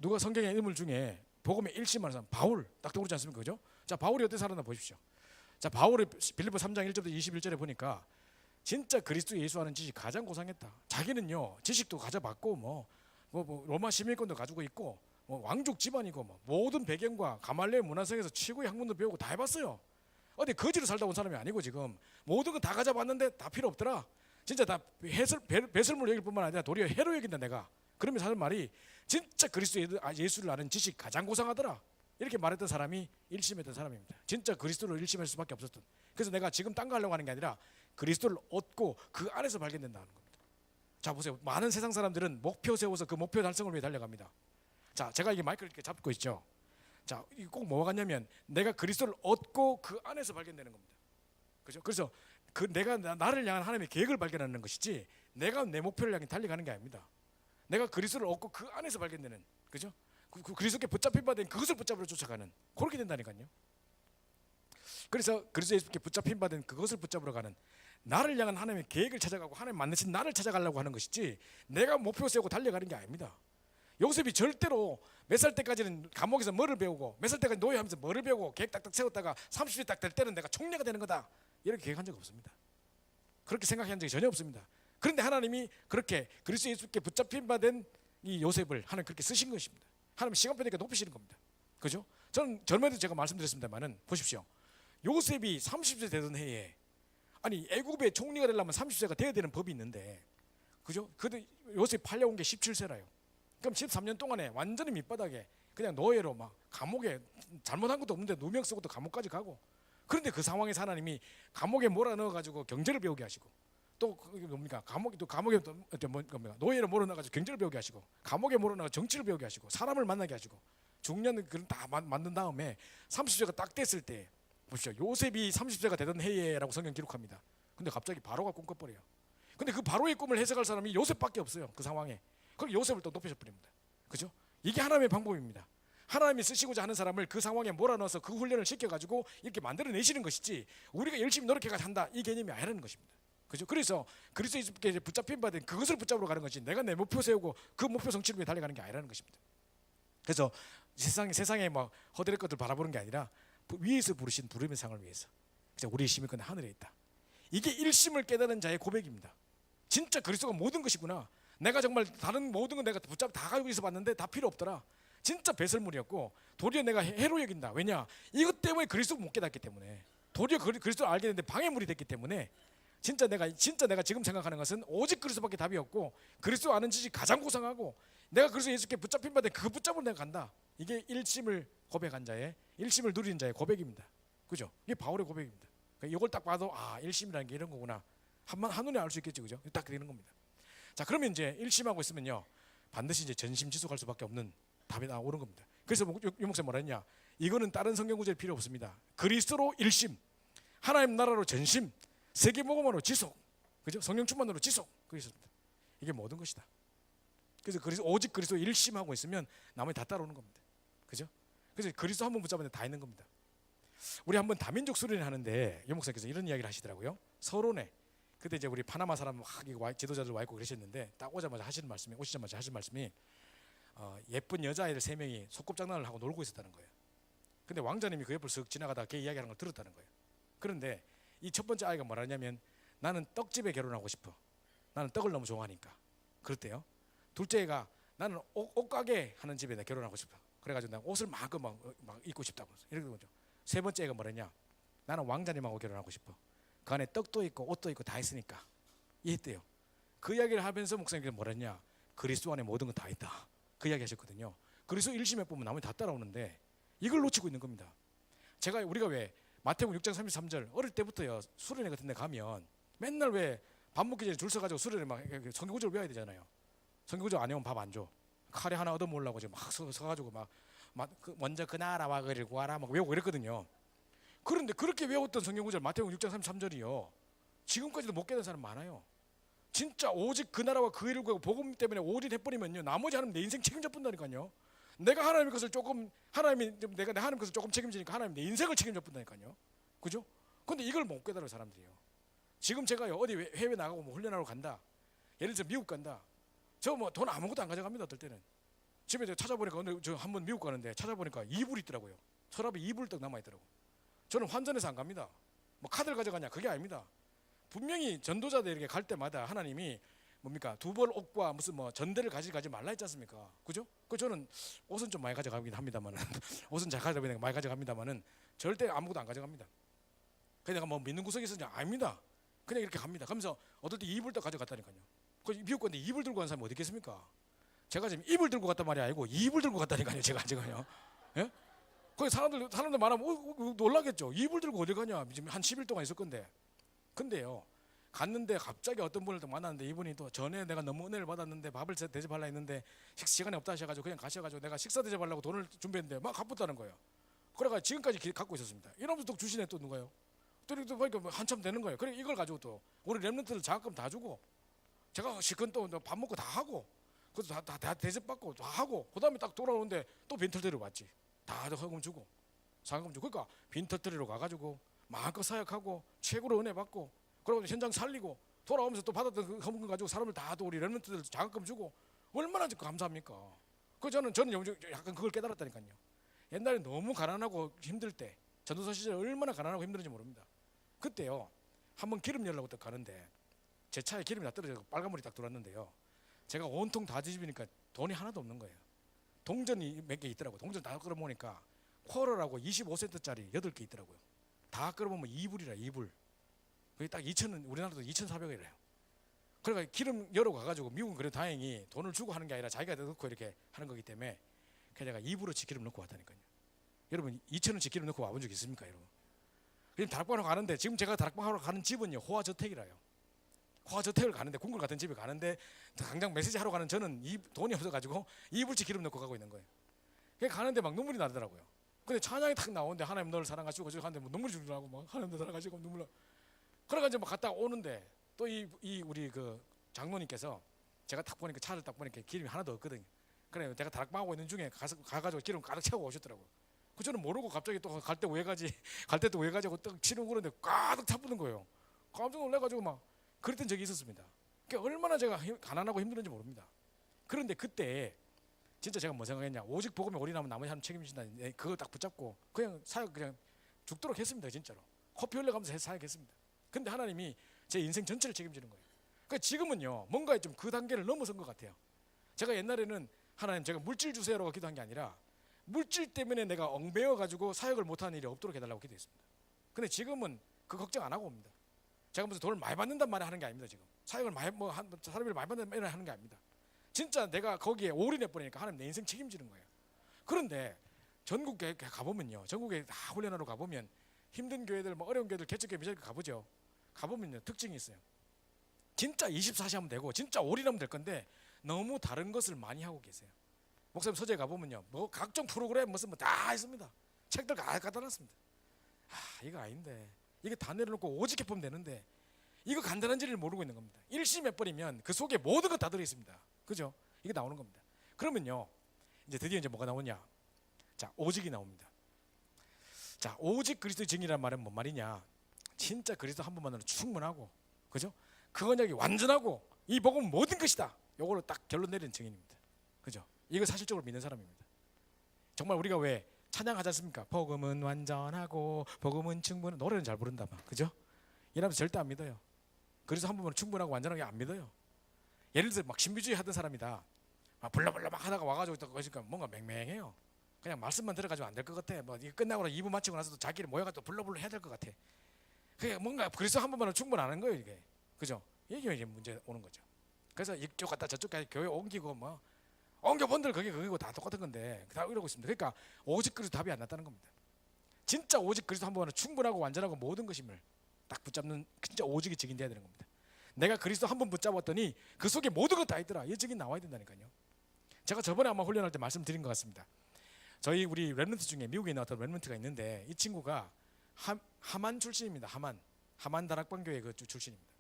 누가 성경의 인물 중에 복음에 일심한 사람? 바울 딱 떠오르지 않습니까? 그죠? 자, 바울이 어떻게 살았나 보십시오. 자, 바울이 빌립보 3장 1절부터 21절에 보니까 진짜 그리스도 예수하는 지식 가장 고상했다. 자기는요, 지식도 가져봤고 뭐 로마 시민권도 가지고 있고 뭐 왕족 집안이고 뭐 모든 배경과 가말레 문화성에서 최고의 학문도 배우고 다 해봤어요. 어디 거지로 살다 온 사람이 아니고 지금 모든 거 다 가져봤는데 다 필요 없더라. 진짜 다 배설물 여길 뿐만 아니라 도리어 해로 여긴다 내가. 그러면서 하는 말이 진짜 그리스도 예수를 아는 지식 가장 고상하더라. 이렇게 말했던 사람이 일심했던 사람입니다. 진짜 그리스도를 일심할 수밖에 없었던. 그래서 내가 지금 딴 거 하려고 하는 게 아니라 그리스도를 얻고 그 안에서 발견된다는 겁니다. 자 보세요. 많은 세상 사람들은 목표 세워서 그 목표 달성을 위해 달려갑니다. 자, 제가 이게 마이크를 이렇게 잡고 있죠. 자, 이게 꼭 뭐가 같냐면 내가 그리스도를 얻고 그 안에서 발견되는 겁니다. 그죠? 그래서 그 내가 나를 향한 하나님의 계획을 발견하는 것이지 내가 내 목표를 향해 달려가는 게 아닙니다. 내가 그리스도를 얻고 그 안에서 발견되는, 그죠? 그리스도께 붙잡힌 바 된 그것을 붙잡으러 쫓아가는, 그렇게 된다니까요. 그래서 그리스도께 붙잡힌 바 된 그것을 붙잡으러 가는, 나를 향한 하나님의 계획을 찾아가고 하나님 만드신 나를 찾아가려고 하는 것이지 내가 목표 세우고 달려가는 게 아닙니다. 요셉이 절대로 몇 살 때까지는 감옥에서 뭐를 배우고 몇 살 때까지 노예하면서 뭐를 배우고 계획 딱딱 세웠다가 30세 딱 될 때는 내가 총리가 되는 거다 이렇게 계획한 적 없습니다. 그렇게 생각한 적이 전혀 없습니다. 그런데 하나님이 그렇게 그리스도 예수께 붙잡힌 바 된 이 요셉을 하나님 그렇게 쓰신 것입니다. 하나님 시간표니까 높이시는 겁니다. 그죠? 저는 전에도 제가 말씀드렸습니다만은 보십시오. 요셉이 30세 되던 해에, 아니 애굽의 총리가 되려면 30세가 돼야 되는 법이 있는데, 그죠? 그때 요셉 팔려온 게 17세라요. 그럼 13년 동안에 완전히 밑바닥에 그냥 노예로 막 감옥에 잘못한 것도 없는데 누명 쓰고 또 감옥까지 가고, 그런데 그 상황에서 하나님이 감옥에 몰아넣어 가지고 경제를 배우게 하시고, 또 그게 뭡니까? 감옥에 또 뭡니까? 노예로 몰아넣어 가지고 경제를 배우게 하시고, 감옥에 몰아넣어 정치를 배우게 하시고, 사람을 만나게 하시고, 중년 그런 다 만든 다음에 30세가 딱 됐을 때 보십시오. 요셉이 30세가 되던 해에라고 성경 기록합니다. 근데 갑자기 바로가 꿈꿔버려요. 근데 그 바로의 꿈을 해석할 사람이 요셉밖에 없어요. 그 상황에. 그럼 요셉을 또 높여줘 버립니다. 그죠? 이게 하나님의 방법입니다. 하나님이 쓰시고자 하는 사람을 그 상황에 몰아넣어서 그 훈련을 시켜가지고 이렇게 만들어내시는 것이지, 우리가 열심히 노력해가지고 한다 이 개념이 아니라는 것입니다. 그죠? 그래서 그리스도 예수께 붙잡힌 바 된 그것을 붙잡으러 가는 것이, 내가 내 목표 세우고 그 목표 성취를 위해 달려가는 게 아니라는 것입니다. 그래서 세상에 막 허드렛 것들 바라보는 게 아니라 위에서 부르신 부름의 상을 위해서, 그래서 우리의 힘이 그 하늘에 있다. 이게 일심을 깨달은 자의 고백입니다. 진짜 그리스도가 모든 것이구나. 내가 정말 다른 모든 건 내가 붙잡 다 가지고 있어 봤는데 다 필요 없더라. 진짜 배설물이었고 도리어 내가 해로 여긴다. 왜냐? 이것 때문에 그리스도를 못 깨닫기 때문에, 도리어 그리스도를 알게 됐는데 방해물이 됐기 때문에, 진짜 내가 지금 생각하는 것은 오직 그리스도밖에 답이 없고, 그리스도 아는 지식이 가장 고상하고, 내가 그리스도 예수께 붙잡힌 바된 그 붙잡으러 내가 간다. 이게 일심을 고백한 자의, 일심을 누리는 자의 고백입니다. 그죠? 이게 바울의 고백입니다. 그러니까 이걸 딱 봐도 아, 일심이라는 게 이런 거구나. 한눈에 알 수 있겠죠, 그죠? 딱 되는 겁니다. 자, 그러면 이제 일심하고 있으면요, 반드시 이제 전심지속할 수밖에 없는 답이 나오는 겁니다. 그래서 유 목사 뭐라 했냐? 이거는 다른 성경 구절 필요 없습니다. 그리스도로 일심, 하나님 나라로 전심, 세계복음으로 지속, 그죠? 성령 충만으로 지속, 그렇습니다. 이게 모든 것이다. 그래서 오직 그리스도 일심하고 있으면 나머지 다 따라오는 겁니다. 그죠? 그래서 그리스도 한번 붙잡으면 다 있는 겁니다. 우리 한번 다민족 수련회 하는데 유 목사께서 이런 이야기를 하시더라고요. 서론에 그때 이제 우리 파나마 사람 지도자들 와 있고 그러셨는데, 딱 오시자마자 하시는 말씀이 예쁜 여자아이들 3명이 소꿉장난을 하고 놀고 있었다는 거예요. 근데 왕자님이 그 옆을 쓱 지나가다가 걔 이야기하는 걸 들었다는 거예요. 그런데 이 첫 번째 아이가 뭐라냐면, 나는 떡집에 결혼하고 싶어. 나는 떡을 너무 좋아하니까. 그랬대요. 둘째가 나는 옷가게 하는 집에 내가 결혼하고 싶어. 그래가지고 내가 옷을 막 입고 싶다고. 이렇게 거죠. 세 번째 애가 뭐랬냐? 나는 왕자님하고 결혼하고 싶어. 그 안에 떡도 있고 옷도 있고 다 있으니까. 이랬대요. 그 이야기를 하면서 목사님께서 뭐랬냐? 그리스도 안에 모든 건 다 있다. 그 이야기 하셨거든요. 그리스도 일심에 보면 나머지 다 따라오는데 이걸 놓치고 있는 겁니다. 우리가 왜 마태복음 6장 33절 어릴 때부터요, 수련회 같은 데 가면 맨날 왜 밥 먹기 전에 줄 서가지고 수련회 막 성경구절 외워야 되잖아요. 성경구절 안 외우면 밥 안 줘. 카레 하나 얻어먹으려고 지금 막 서가지고 먼저 그 나라와 그를 구하라 막 외우고 이랬거든요. 그런데 그렇게 외웠던 성경구절 마태복음 6장 33절이요, 지금까지도 못 깨닫는 사람 많아요. 진짜 오직 그 나라와 그 일을 구하고 복음 때문에 올인해버리면요, 나머지 하나님 내 인생 책임져 본다니까요. 내가 하나님의 것을 조금 내가 내 하나님 것을 조금 책임지니까 하나님 내 인생을 책임져 본다니까요. 그죠? 근데 이걸 못 깨달은 사람들이에요. 지금 제가요, 어디 해외 나가고 뭐 훈련하러 간다, 예를 들어서 미국 간다, 저 뭐 돈 아무것도 안 가져갑니다. 어떨 때는 집에 찾아보니까 오늘 저 한번 미국 가는데 찾아보니까 이불 있더라고요. 서랍에 이불 떡 남아 있더라고. 저는 환전해서 안 갑니다. 뭐 카드를 가져가냐, 그게 아닙니다. 분명히 전도자들 이렇게 갈 때마다 하나님이 뭡니까, 두 벌 옷과 무슨 뭐 전대를 가지 말라 했지 않습니까? 그죠? 그 저는 옷은 좀 많이 가져가긴 합니다만은 옷은 잘 가져가긴 많이 가져갑니다만은 절대 아무것도 안 가져갑니다. 그냥 내가 뭐 믿는 구석이 있었냐? 아닙니다. 그냥 이렇게 갑니다. 그러면서 어떨 때 이불도 가져갔다니까요. 그 미국 건데 이불 들고 간 사람이 어디 있겠습니까? 제가 지금 이불 들고 갔단 말이 아니고 이불 들고 갔다니까요. 제가요. 예? 거기 사람들 말하면 놀라겠죠. 이불 들고 어디 가냐? 지금 한 10일 동안 있을 건데. 근데요, 갔는데 갑자기 어떤 분을 또 만났는데 이분이 또 전에 내가 너무 은혜를 받았는데 밥을 대접하려 했는데 시간이 없다 하셔가지고 그냥 가셔가지고 내가 식사 대접하려고 돈을 준비했는데 막 갚았다는 거예요. 그래가 지금까지 갖고 있었습니다. 이러면서 또 주시네 또 누가요? 또 이렇게 보니까 뭐 한참 되는 거예요. 그래 이걸 가지고 또 우리 랩런트들 장학금 다 주고 제가 실컷 또 밥 먹고 다 하고 그래서 다 대접받고 다 하고 그다음에 딱 돌아오는데 또 빈털터리로 왔지. 다 헌금 주고 장학금 주고 그러니까 빈털터리로 가가지고 마음껏 사역하고 최고로 은혜 받고 그리고 현장 살리고 돌아오면서 또 받았던 그 헌금 가지고 사람을 다 또 우리 랩런트들 장학금 주고 얼마나 감사합니까? 그 저는 약간 그걸 깨달았다니까요. 옛날에 너무 가난하고 힘들 때 전도사 시절에 얼마나 가난하고 힘들었는지 모릅니다. 그때요 한번 기름 열려고 딱 가는데 제 차에 기름이 다 떨어져서 빨간물이 딱 들어왔는데요. 제가 온통 다 뒤집으니까 돈이 하나도 없는 거예요. 동전이 몇 개 있더라고요. 동전 다 끌어모으니까 쿼러라고 25센트짜리 8개 있더라고요. 다 끌어모으면 2불이라 2불. 그게 딱 2,000원, 우리나라도 2,400원이래요. 그러니까 기름 열어 가가지고 미국은 그래도 다행히 돈을 주고 하는 게 아니라 자기가 넣고 이렇게 하는 거기 때문에 그래서 제가 2불어치 기름 넣고 왔다니까요. 여러분 2,000원치 기름 넣고 와본 적 있습니까 여러분? 그럼 다락방하러 가는데 지금 제가 다락방하러 가는 집은요 호화저택이라요. 호화저택을 가는데 궁궐 같은 집에 가는데 당장 메시지 하러 가는 저는 돈이 없어가지고 2불치 기름 넣고 가고 있는 거예요. 그냥 가는데 막 눈물이 나더라고요. 근데 찬양이 탁 나오는데 하나님 너를 사랑하시고 저기 가는데 뭐 눈물이 주더라고 막 하나님 너 사랑하시고 눈물. 그래가지고 막 갔다 오는데 또 이 우리 그 장로님께서 제가 딱 보니까 차를 딱 보니까 기름이 하나도 없거든요. 그래 제가 다락방하고 있는 중에 가가지고 기름 가득 채우고 오셨더라고요. 그 저는 모르고 갑자기 또 갈 때 왜 가지 갈 때 또 왜 가지 하고 딱 치르고 그러는데 가득 차붙는 거예요. 깜짝 놀래가지고 막 그랬던 적이 있었습니다. 그러니까 얼마나 제가 가난하고 힘들었는지 모릅니다. 그런데 그때 진짜 제가 뭐 생각했냐 오직 복음에 올인하면 나머지 하나님 책임지신다. 그거 딱 붙잡고 그냥 사역 그냥 죽도록 했습니다. 진짜로 커피 흘려가면서 사역했습니다. 근데 하나님이 제 인생 전체를 책임지는 거예요. 그러니까 지금은요 뭔가 좀 그 단계를 넘어선 것 같아요. 제가 옛날에는 하나님 제가 물질 주세요라고 기도한 게 아니라 물질 때문에 내가 엉매여 가지고 사역을 못하는 일이 없도록 해달라고 기도했습니다. 근데 지금은 그 걱정 안 하고 옵니다. 제가 무슨 돈을 많이 받는단 말을 하는 게 아닙니다. 지금 사역을 사람이 많이 받는단 말을 하는 게 아닙니다. 진짜 내가 거기에 올인해 버리니까 하나님 내 인생 책임지는 거예요. 그런데 전국에 가보면요 전국에 다 훈련하러 가보면 힘든 교회들 뭐 어려운 교회들 개척교회 미적교 가보죠. 가보면요 특징이 있어요. 진짜 24시 하면 되고 진짜 올인하면 될 건데 너무 다른 것을 많이 하고 계세요. 목사님 서재 가보면요 뭐 각종 프로그램 무슨 뭐 다 있습니다. 책들 다 갖다 놨습니다. 이거 아닌데 이게 다 내려놓고 오직 해보면 되는데 이거 간단한지를 모르고 있는 겁니다. 일심해버리면 그 속에 모든 것 다 들어있습니다. 그죠? 이게 나오는 겁니다. 그러면요 이제 드디어 이제 뭐가 나오냐 자 오직이 나옵니다. 자 오직 그리스도의 증이란 말은 뭔 말이냐 진짜 그리스도 한 분만으로 충분하고 그죠? 그 언약이 완전하고 이 복음은 모든 것이다. 요거를 딱 결론 내리는 증인입니다. 그죠? 이거 사실적으로 믿는 사람입니다. 정말 우리가 왜 찬양하지 않습니까? 복음은 완전하고 복음은 충분한 노래는 잘 부른다 막 그죠? 이러면서 절대 안 믿어요. 그래서 한 번만 충분하고 완전하게 안 믿어요. 예를 들어 막 신비주의 하던 사람이다. 막 불러불러 막 하다가 와가지고 또 그러니까 뭔가 맹맹해요. 그냥 말씀만 들어가지고 안 될 것 같아. 뭐 이거 끝나고 2부 마치고 나서도 자기를 모여가지고 불러불러 해야 될 것 같아. 그게 뭔가 그래서 한 번만은 충분하는 거예요 이게. 그죠? 이게 이제 문제 오는 거죠. 그래서 이쪽 갔다 저쪽 가서 교회 옮기고 뭐 옮겨본들 그게 다 똑같은 건데 다 이러고 있습니다. 그러니까 오직 그리스도 답이 안 났다는 겁니다. 진짜 오직 그리스도 한 번은 충분하고 완전하고 모든 것임을 딱 붙잡는 진짜 오직이 증인돼야 되는 겁니다. 내가 그리스도 한 번 붙잡았더니 그 속에 모든 것 다 있더라. 이 증인 나와야 된다니까요. 제가 저번에 아마 훈련할 때 말씀드린 것 같습니다. 저희 우리 랩런트 중에 미국에 있는 어떤 랩런트가 있는데 이 친구가 하만 출신입니다. 하만 다락방교회 그 출신입니다.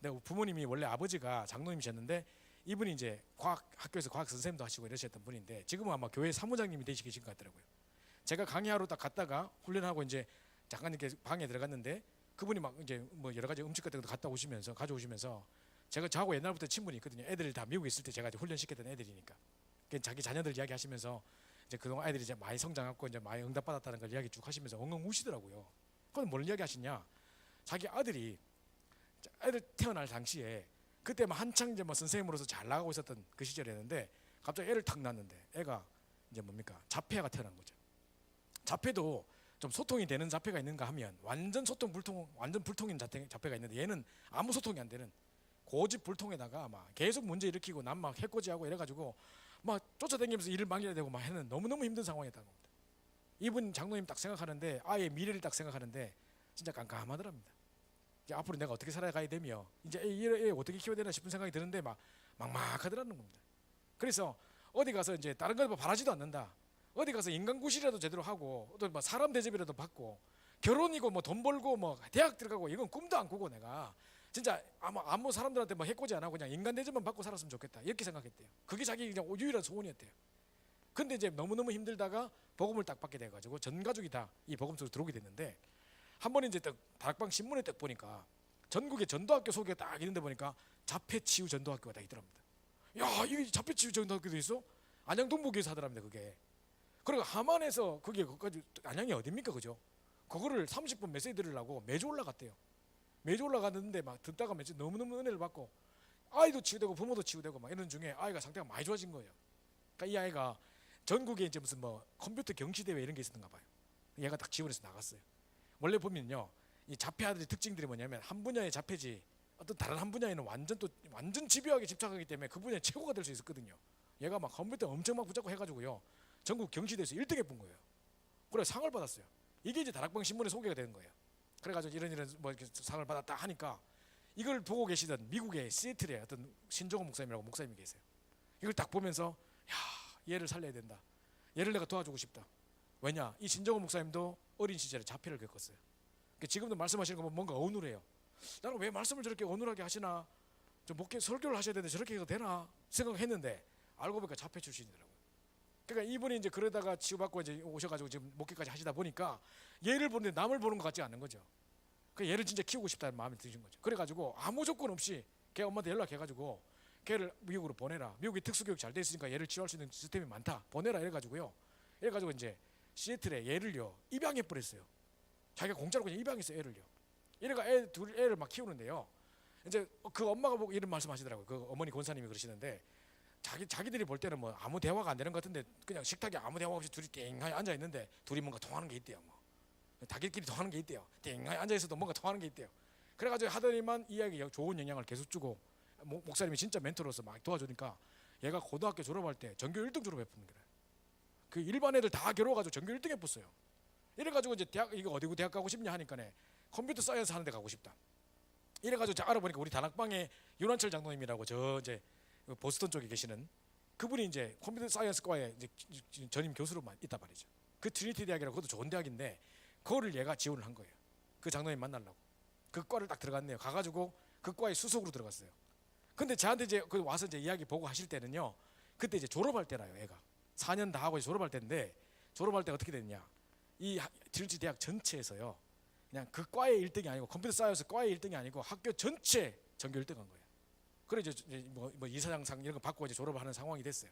근데 부모님이 원래 아버지가 장로님이셨는데 이분이 이제 학교에서 과학 선생님도 하시고 이러셨던 분인데 지금은 아마 교회 사무장님이 되시신 것 같더라고요. 제가 강의하러 딱 갔다가 훈련하고 이제 잠깐 이렇게 방에 들어갔는데 그분이 막 이제 뭐 여러 가지 음식 같은 것도 갖다 오시면서 가져오시면서 제가 저하고 옛날부터 친분이 있거든요. 애들이 다 미국에 있을 때 제가 이제 훈련 시켰던 애들이니까 자기 자녀들 이야기하시면서 이제 그동안 아이들이 이제 많이 성장했고 이제 많이 응답받았다는 걸 이야기 쭉 하시면서 엉엉 우시더라고요. 그건 뭘 이야기하시냐? 자기 아들이 애들 태어날 당시에 그때 막 한창 이제 뭐 선생님으로서 잘 나가고 있었던 그 시절이었는데 갑자기 애를 탁 낳았는데 애가 이제 뭡니까 자폐가 태어난 거죠. 자폐도 좀 소통이 되는 자폐가 있는가 하면 완전 불통인 자폐가 있는데 얘는 아무 소통이 안 되는 고집 불통에다가 막 계속 문제 일으키고 남 막 해코지하고 이래가지고 막 쫓아다니면서 일을 망해야 되고 막 하는 너무너무 힘든 상황이었다는 겁니다. 이분 장로님 딱 생각하는데 아예 미래를 딱 생각하는데 진짜 깜깜하더랍니다. 이제 앞으로 내가 어떻게 살아가야 되며 이제 애 어떻게 키워야 되나 싶은 생각이 드는데 막 막막하더라는 겁니다. 그래서 어디 가서 이제 다른 거 바라지도 않는다. 어디 가서 인간구실이라도 제대로 하고 또 뭐 사람 대접이라도 받고 결혼이고 뭐 돈 벌고 뭐 대학 들어가고 이건 꿈도 안 꾸고 내가 진짜 아무 사람들한테 뭐 해코지 안 하고 그냥 인간 대접만 받고 살았으면 좋겠다 이렇게 생각했대요. 그게 자기 그냥 유일한 소원이었대요. 근데 이제 너무너무 힘들다가 복음을 딱 받게 돼가지고 전 가족이 다 이 복음 속으로 들어오게 됐는데 한 번은 이제 딱 다락방 신문에 딱 보니까 전국의 전도학교 소개가 딱 있는데 보니까 자폐치유 전도학교가 딱 있더랍니다. 야, 이게 자폐치유 전도학교도 있어? 안양 동부교에서 하더랍니다. 그게. 그리고 함안에서 그게 거기까지 안양이 어딥니까, 그죠? 그거를 30분 메시지 들으려고 매주 올라갔대요. 매주 올라갔는데 막 듣다가 매주 너무너무 은혜를 받고 아이도 치유되고 부모도 치유되고 막 이런 중에 아이가 상태가 많이 좋아진 거예요. 그러니까 이 아이가 전국에 이제 무슨 뭐 컴퓨터 경시대회 이런 게 있었는가 봐요. 얘가 딱 지원해서 나갔어요. 원래 보면요, 이 자폐아들의 특징들이 뭐냐면 한 분야의 자폐지 어떤 다른 한 분야에는 완전 집요하게 집착하기 때문에 그 분야의 최고가 될 수 있었거든요. 얘가 막 컴퓨터 엄청 막 붙잡고 해가지고요 전국 경시대에서 1등 해본 거예요. 그래 상을 받았어요. 이게 이제 다락방 신문에 소개가 되는 거예요. 그래가지고 이런 뭐 이렇게 상을 받았다 하니까 이걸 보고 계시던 미국의 시애틀의 어떤 신종원 목사님이라고 목사님이 계세요. 이걸 딱 보면서 야, 얘를 살려야 된다. 얘를 내가 도와주고 싶다. 왜냐, 이 신종원 목사님도 어린 시절에 자폐를 겪었어요. 그러니까 지금도 말씀하시는 거 보면 뭔가 어눌해요. 나는 왜 말씀을 저렇게 어눌하게 하시나, 좀 목회 설교를 하셔야 되는데 저렇게 해도 되나 생각했는데 알고 보니까 자폐 출신이더라고요. 그러니까 이분이 이제 그러다가 치유받고 이제 오셔가지고 지금 목회까지 하시다 보니까 얘를 보는데 남을 보는 것 같지 않는 거죠. 그 얘를 진짜 키우고 싶다는 마음이 드신 거죠. 그래가지고 아무 조건 없이 걔 엄마한테 연락해가지고 걔를 미국으로 보내라. 미국이 특수교육 잘 돼 있으니까 얘를 치료할 수 있는 시스템이 많다. 보내라 이래가지고요. 이래가지고 이제 시애틀에 얘를요 입양해 버렸어요. 자기가 공짜로 그냥 입양했어요 애를요. 이래가 애를 막 키우는데요. 이제 그 엄마가 보고 이런 말씀하시더라고요. 그 어머니 권사님이 그러시는데 자기들이 볼 때는 뭐 아무 대화가 안 되는 것 같은데 그냥 식탁에 아무 대화 없이 둘이 띵하게 앉아 있는데 둘이 뭔가 통하는 게 있대요. 뭐 자기들끼리 통하는 게 있대요. 띵하게 앉아 있어도 뭔가 통하는 게 있대요. 그래가지고 하더니만 이 아이에게 좋은 영향을 계속 주고 목사님이 진짜 멘토로서 막 도와주니까 얘가 고등학교 졸업할 때 전교 1등 졸업했던 거예요. 그 일반 애들 다 겨뤄가지고 전교 1등 해봤어요. 이래가지고 이제 대학 이거 어디고 대학 가고 싶냐 하니까네 컴퓨터 사이언스 하는 데 가고 싶다. 이래가지고 제가 알아보니까 우리 다락방에 윤환철 장로님이라고 저 이제 보스턴 쪽에 계시는 그분이 이제 컴퓨터 사이언스과에 이제 전임 교수로 있단 말이죠. 그 트리니티 대학이라고 그것도 좋은 대학인데 그거를 얘가 지원을 한 거예요. 그 장로님 만나려고 그 과를 딱 들어갔네요. 가가지고 그 과에 수석으로 들어갔어요. 근데 저한테 이제 그 와서 이제 이야기 보고 하실 때는요, 그때 이제 졸업할 때라요. 애가 4년 다 하고 이제 졸업할 때인데 졸업할 때 어떻게 됐냐? 이 트리니티 대학 전체에서요, 그냥 그 과의 1등이 아니고 컴퓨터 사이언스 과의 1등이 아니고 학교 전체 전교 1등 한 거예요. 그래 이제 뭐 이사장상 이런 거 받고 이제 졸업을 하는 상황이 됐어요.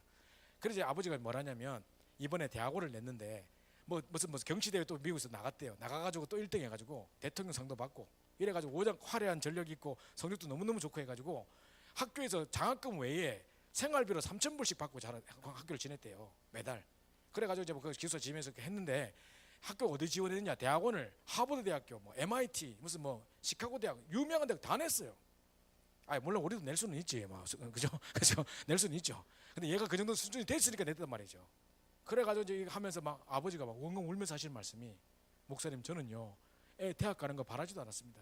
그래서 이제 아버지가 뭐라냐면 이번에 대학원을 냈는데 무슨 경시대회 또 미국에서 나갔대요. 나가가지고 또 1등 해가지고 대통령상도 받고 이래가지고 오장 화려한 전력이 있고 성적도 너무너무 좋고 해가지고 학교에서 장학금 외에 생활비로 3,000불씩 받고 학교를 지냈대요. 매달. 그래가지고 이제 그 기숙사 지면서 했는데 학교 어디 지원했느냐? 대학원을 하버드 대학교, 뭐 MIT, 무슨 뭐 시카고 대학, 유명한 대학 다 냈어요. 물론 우리도 낼 수는 있지, 뭐 그죠? 그죠? 낼 수는 있죠. 근데 얘가 그 정도 수준이 됐으니까 냈단 말이죠. 그래가지고 이제 하면서 막 아버지가 막 엉엉 울면서 하시는 말씀이, 목사님 저는요, 애 대학 가는 거 바라지도 않았습니다.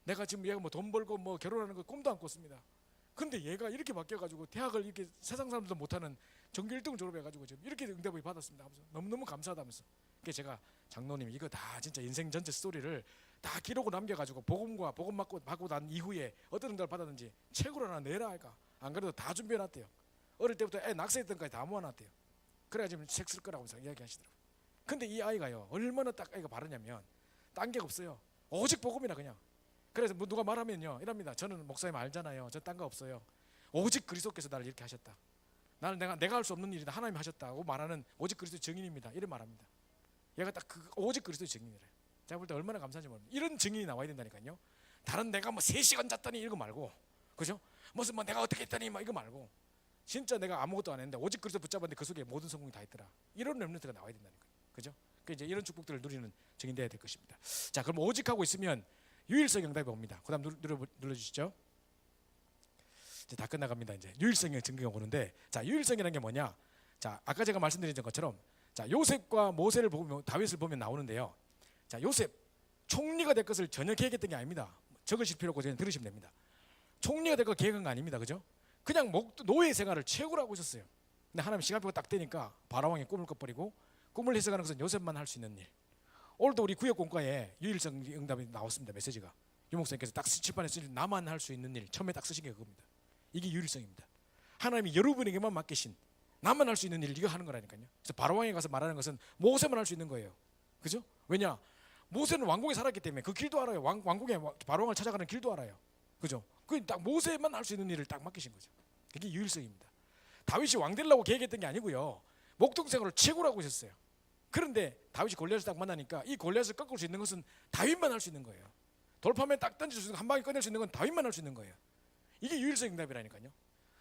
내가 지금 얘가 뭐 돈 벌고 뭐 결혼하는 거 꿈도 안 꿨습니다. 근데 얘가 이렇게 바뀌어가지고 대학을 이렇게 세상 사람들도 못하는 전교 1등을 졸업해가지고 지금 이렇게 응답을 받았습니다 하면서 너무너무 감사하다면서. 그래서 제가 장로님 이거 다 진짜 인생 전체 스토리를 다 기록을 남겨가지고 복음과 복음 받고 난 이후에 어떤 응답을 받았는지 책으로 하나 내라 할까. 안 그래도 다 준비해놨대요. 어릴 때부터 애 낙서했던 까지 다 모아놨대요. 그래야 지금 책 쓸 거라고 이야기하시더라고요. 근데 이 아이가요 얼마나 딱 아이가 바르냐면 딴 게 없어요. 오직 복음이나 그냥. 그래서 뭐 누가 말하면요 이랍니다. 저는 목사님 알잖아요. 저 딴 거 없어요. 오직 그리스도께서 나를 이렇게 하셨다. 나는 내가 할 수 없는 일이다. 하나님이 하셨다고 말하는 오직 그리스도의 증인입니다. 이런 말합니다. 얘가 딱 그 오직 그리스도의 증인이래. 제가 볼 때 얼마나 감사한지 모릅니다. 이런 증인이 나와야 된다니까요. 다른 내가 뭐 3시간 잤더니 이거 말고, 그죠? 무슨 뭐 내가 어떻게 했더니 막 이거 말고, 진짜 내가 아무것도 안 했는데 오직 그리스도 붙잡았는데 그 속에 모든 성공이 다 있더라. 이런 렘넌트가 나와야 된다니까요. 그죠? 그 이제 이런 축복들을 누리는 증인돼야 될 것입니다. 자, 그럼 오직 하고 있으면 유일성 응답이 옵니다. 그다음 눌러주시죠. 이제 다 끝나갑니다. 이제 유일성의 증거가 오는데, 자 유일성이라는 게 뭐냐? 자 아까 제가 말씀드린 것처럼, 자 요셉과 모세를 보면 다윗을 보면 나오는데요. 자 요셉 총리가 될 것을 전혀 계획했던 게 아닙니다. 적으실 필요 없고 그냥 들으시면 됩니다. 총리가 될거 계획한 거 아닙니다. 그죠? 그냥 노예 생활을 최고로 하고 있었어요. 근데 하나님 시간표가 딱 되니까 바라왕의 꿈을 꿔버리고 꿈을 해석하는 것은 요셉만 할 수 있는 일. 오늘도 우리 구역공과에 유일성 응답이 나왔습니다. 메시지가 유 목사님께서 딱 칠판에 쓰신 나만 할 수 있는 일 처음에 딱 쓰신 게 그겁니다. 이게 유일성입니다. 하나님이 여러분에게만 맡기신 나만 할 수 있는 일 이거 하는 거라니까요. 그래서 바로왕에 가서 말하는 것은 모세만 할 수 있는 거예요. 그죠? 왜냐? 모세는 왕궁에 살았기 때문에 그 길도 알아요. 왕궁에 바로왕을 찾아가는 길도 알아요. 그죠? 그 딱 모세만 할 수 있는 일을 딱 맡기신 거죠. 이게 유일성입니다. 다윗이 왕 되려고 계획했던 게 아니고요. 목동 생활을 최고로 하고 있었어요. 그런데 다윗이 골리앗을 딱 만나니까 이 골리앗을 꺾을 수 있는 것은 다윗만 할 수 있는 거예요. 돌파면 딱 던질 수 있는 한 방에 꺼낼 수 있는 건 다윗만 할 수 있는 거예요. 이게 유일성 응답이라니까요.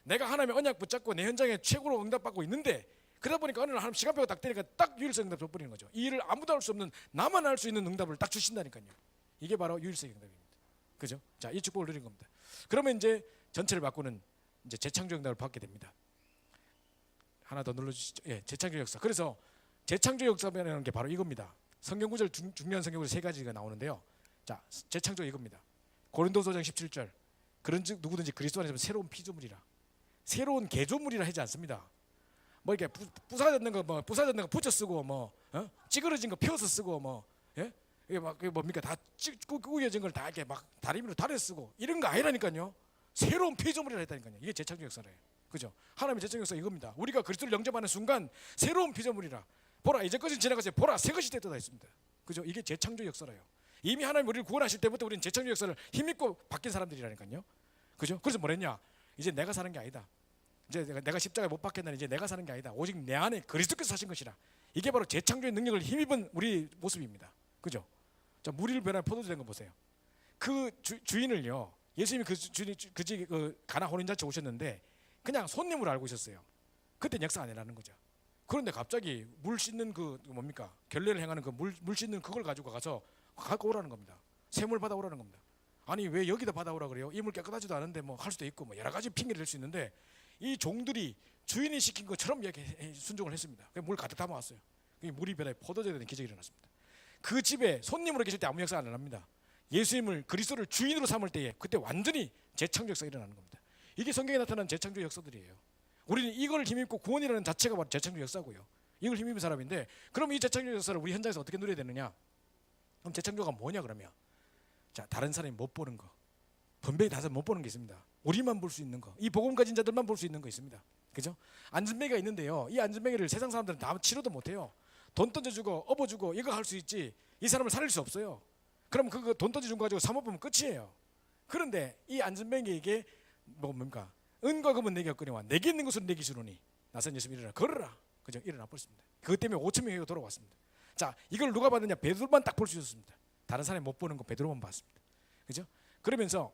내가 하나님의 언약 붙잡고 내 현장에 최고로 응답받고 있는데 그러다 보니까 어느 날 하나님 시간표가 딱 되니까 딱 유일성 응답 줘버리는 거죠. 이 일을 아무도 할 수 없는 나만 할 수 있는 응답을 딱 주신다니까요. 이게 바로 유일성 응답입니다. 그죠? 자, 이 축복을 누린 겁니다. 그러면 이제 전체를 바꾸는 이제 재창조 응답을 받게 됩니다. 하나 더 눌러주시죠. 예, 재창조 역사. 그래서 재창조 역사라는 게 바로 이겁니다. 성경 구절 중요한 성경 구절 세 가지가 나오는데요. 자, 재창조 이겁니다. 고린도서장 17절. 그런즉 누구든지 그리스도 안에서 새로운 피조물이라. 새로운 개조물이라 하지 않습니다. 뭐 이렇게 부사졌는 거 부사졌는 거 붙여 쓰고 찌그러진 거 펴서 쓰고 이게 막 뭡니까 다 구겨진 걸 다 이렇게 막 다리미로 다려 쓰고 이런 거 아니라니까요. 새로운 피조물이라 했다니까요. 이게 재창조 역사래요. 그죠? 하나님의 재창조 역사 이겁니다. 우리가 그리스도를 영접하는 순간 새로운 피조물이라. 보라 이제까지 지나가세요. 보라 새 것이 됐다 했습니다. 그죠? 이게 재창조 역사래요. 이미 하나님 우리를 구원하실 때부터 우리는 재창조 역사를 힘입고 바뀐 사람들이라니까요. 그죠? 그래서 뭐랬냐? 이제 내가 사는 게 아니다. 이제 내가 십자가에 못 박혔나니 이제 내가 사는 게 아니다. 오직 내 안에 그리스도께서 사신 것이라. 이게 바로 재창조의 능력을 힘입은 우리 모습입니다. 그죠? 자, 무리를 변한 포도주 된 거 보세요. 그 주인을요. 예수님이 그 가나 혼인잔치 오셨는데 그냥 손님으로 알고 있었어요. 그때 역사 안 해라는 거죠. 그런데 갑자기 물 씻는 그 뭡니까 결례를 행하는 그 물 씻는 그걸 가지고 가서 갖고 오라는 겁니다. 쇠물 받아오라는 겁니다. 아니 왜 여기다 받아오라 그래요? 이 물 깨끗하지도 않은데 뭐 할 수도 있고 뭐 여러 가지 핑계를 댈 수 있는데 이 종들이 주인이 시킨 것처럼 순종을 했습니다. 물 가득 담아왔어요. 물이 변해 포도주가 되는 기적이 일어났습니다. 그 집에 손님으로 계실 때 아무 역사 안 합니다. 예수님을 그리스도를 주인으로 삼을 때에 그때 완전히 재창조 역사가 일어나는 겁니다. 이게 성경에 나타난 재창조 역사들이에요. 우리는 이걸 힘입고 구원이라는 자체가 바로 재창조 역사고요. 이걸 힘입은 사람인데 그럼 이 재창조 역사를 우리 현장에서 어떻게 누려야 되느냐? 그럼 재창조가 뭐냐 그러면 자 다른 사람이 못 보는 거 분명히 다른 사람 못 보는 게 있습니다. 우리만 볼 수 있는 거, 이 복음 가진 자들만 볼 수 있는 거 있습니다. 그죠? 안전뱅이가 있는데요. 이 안전뱅이를 세상 사람들은 다 치료도 못해요. 돈 던져주고 업어주고 이거 할 수 있지 이 사람을 살릴 수 없어요. 그럼 그거 돈 던져준 거 가지고 사모보면 끝이에요. 그런데 이 안전뱅이에게 뭡니까? 은과 금은 내게 없거니와 내게 있는 것으로 내게 주노니 나선 예수님 일어나 걸어라. 그죠? 일어나 버렸습니다. 그것 때문에 5,000명이 돌아왔습니다. 자, 이걸 누가 받느냐? 베드로만 딱 볼 수 있었습니다. 다른 사람이 못 보는 거 베드로만 봤습니다. 그죠? 그러면서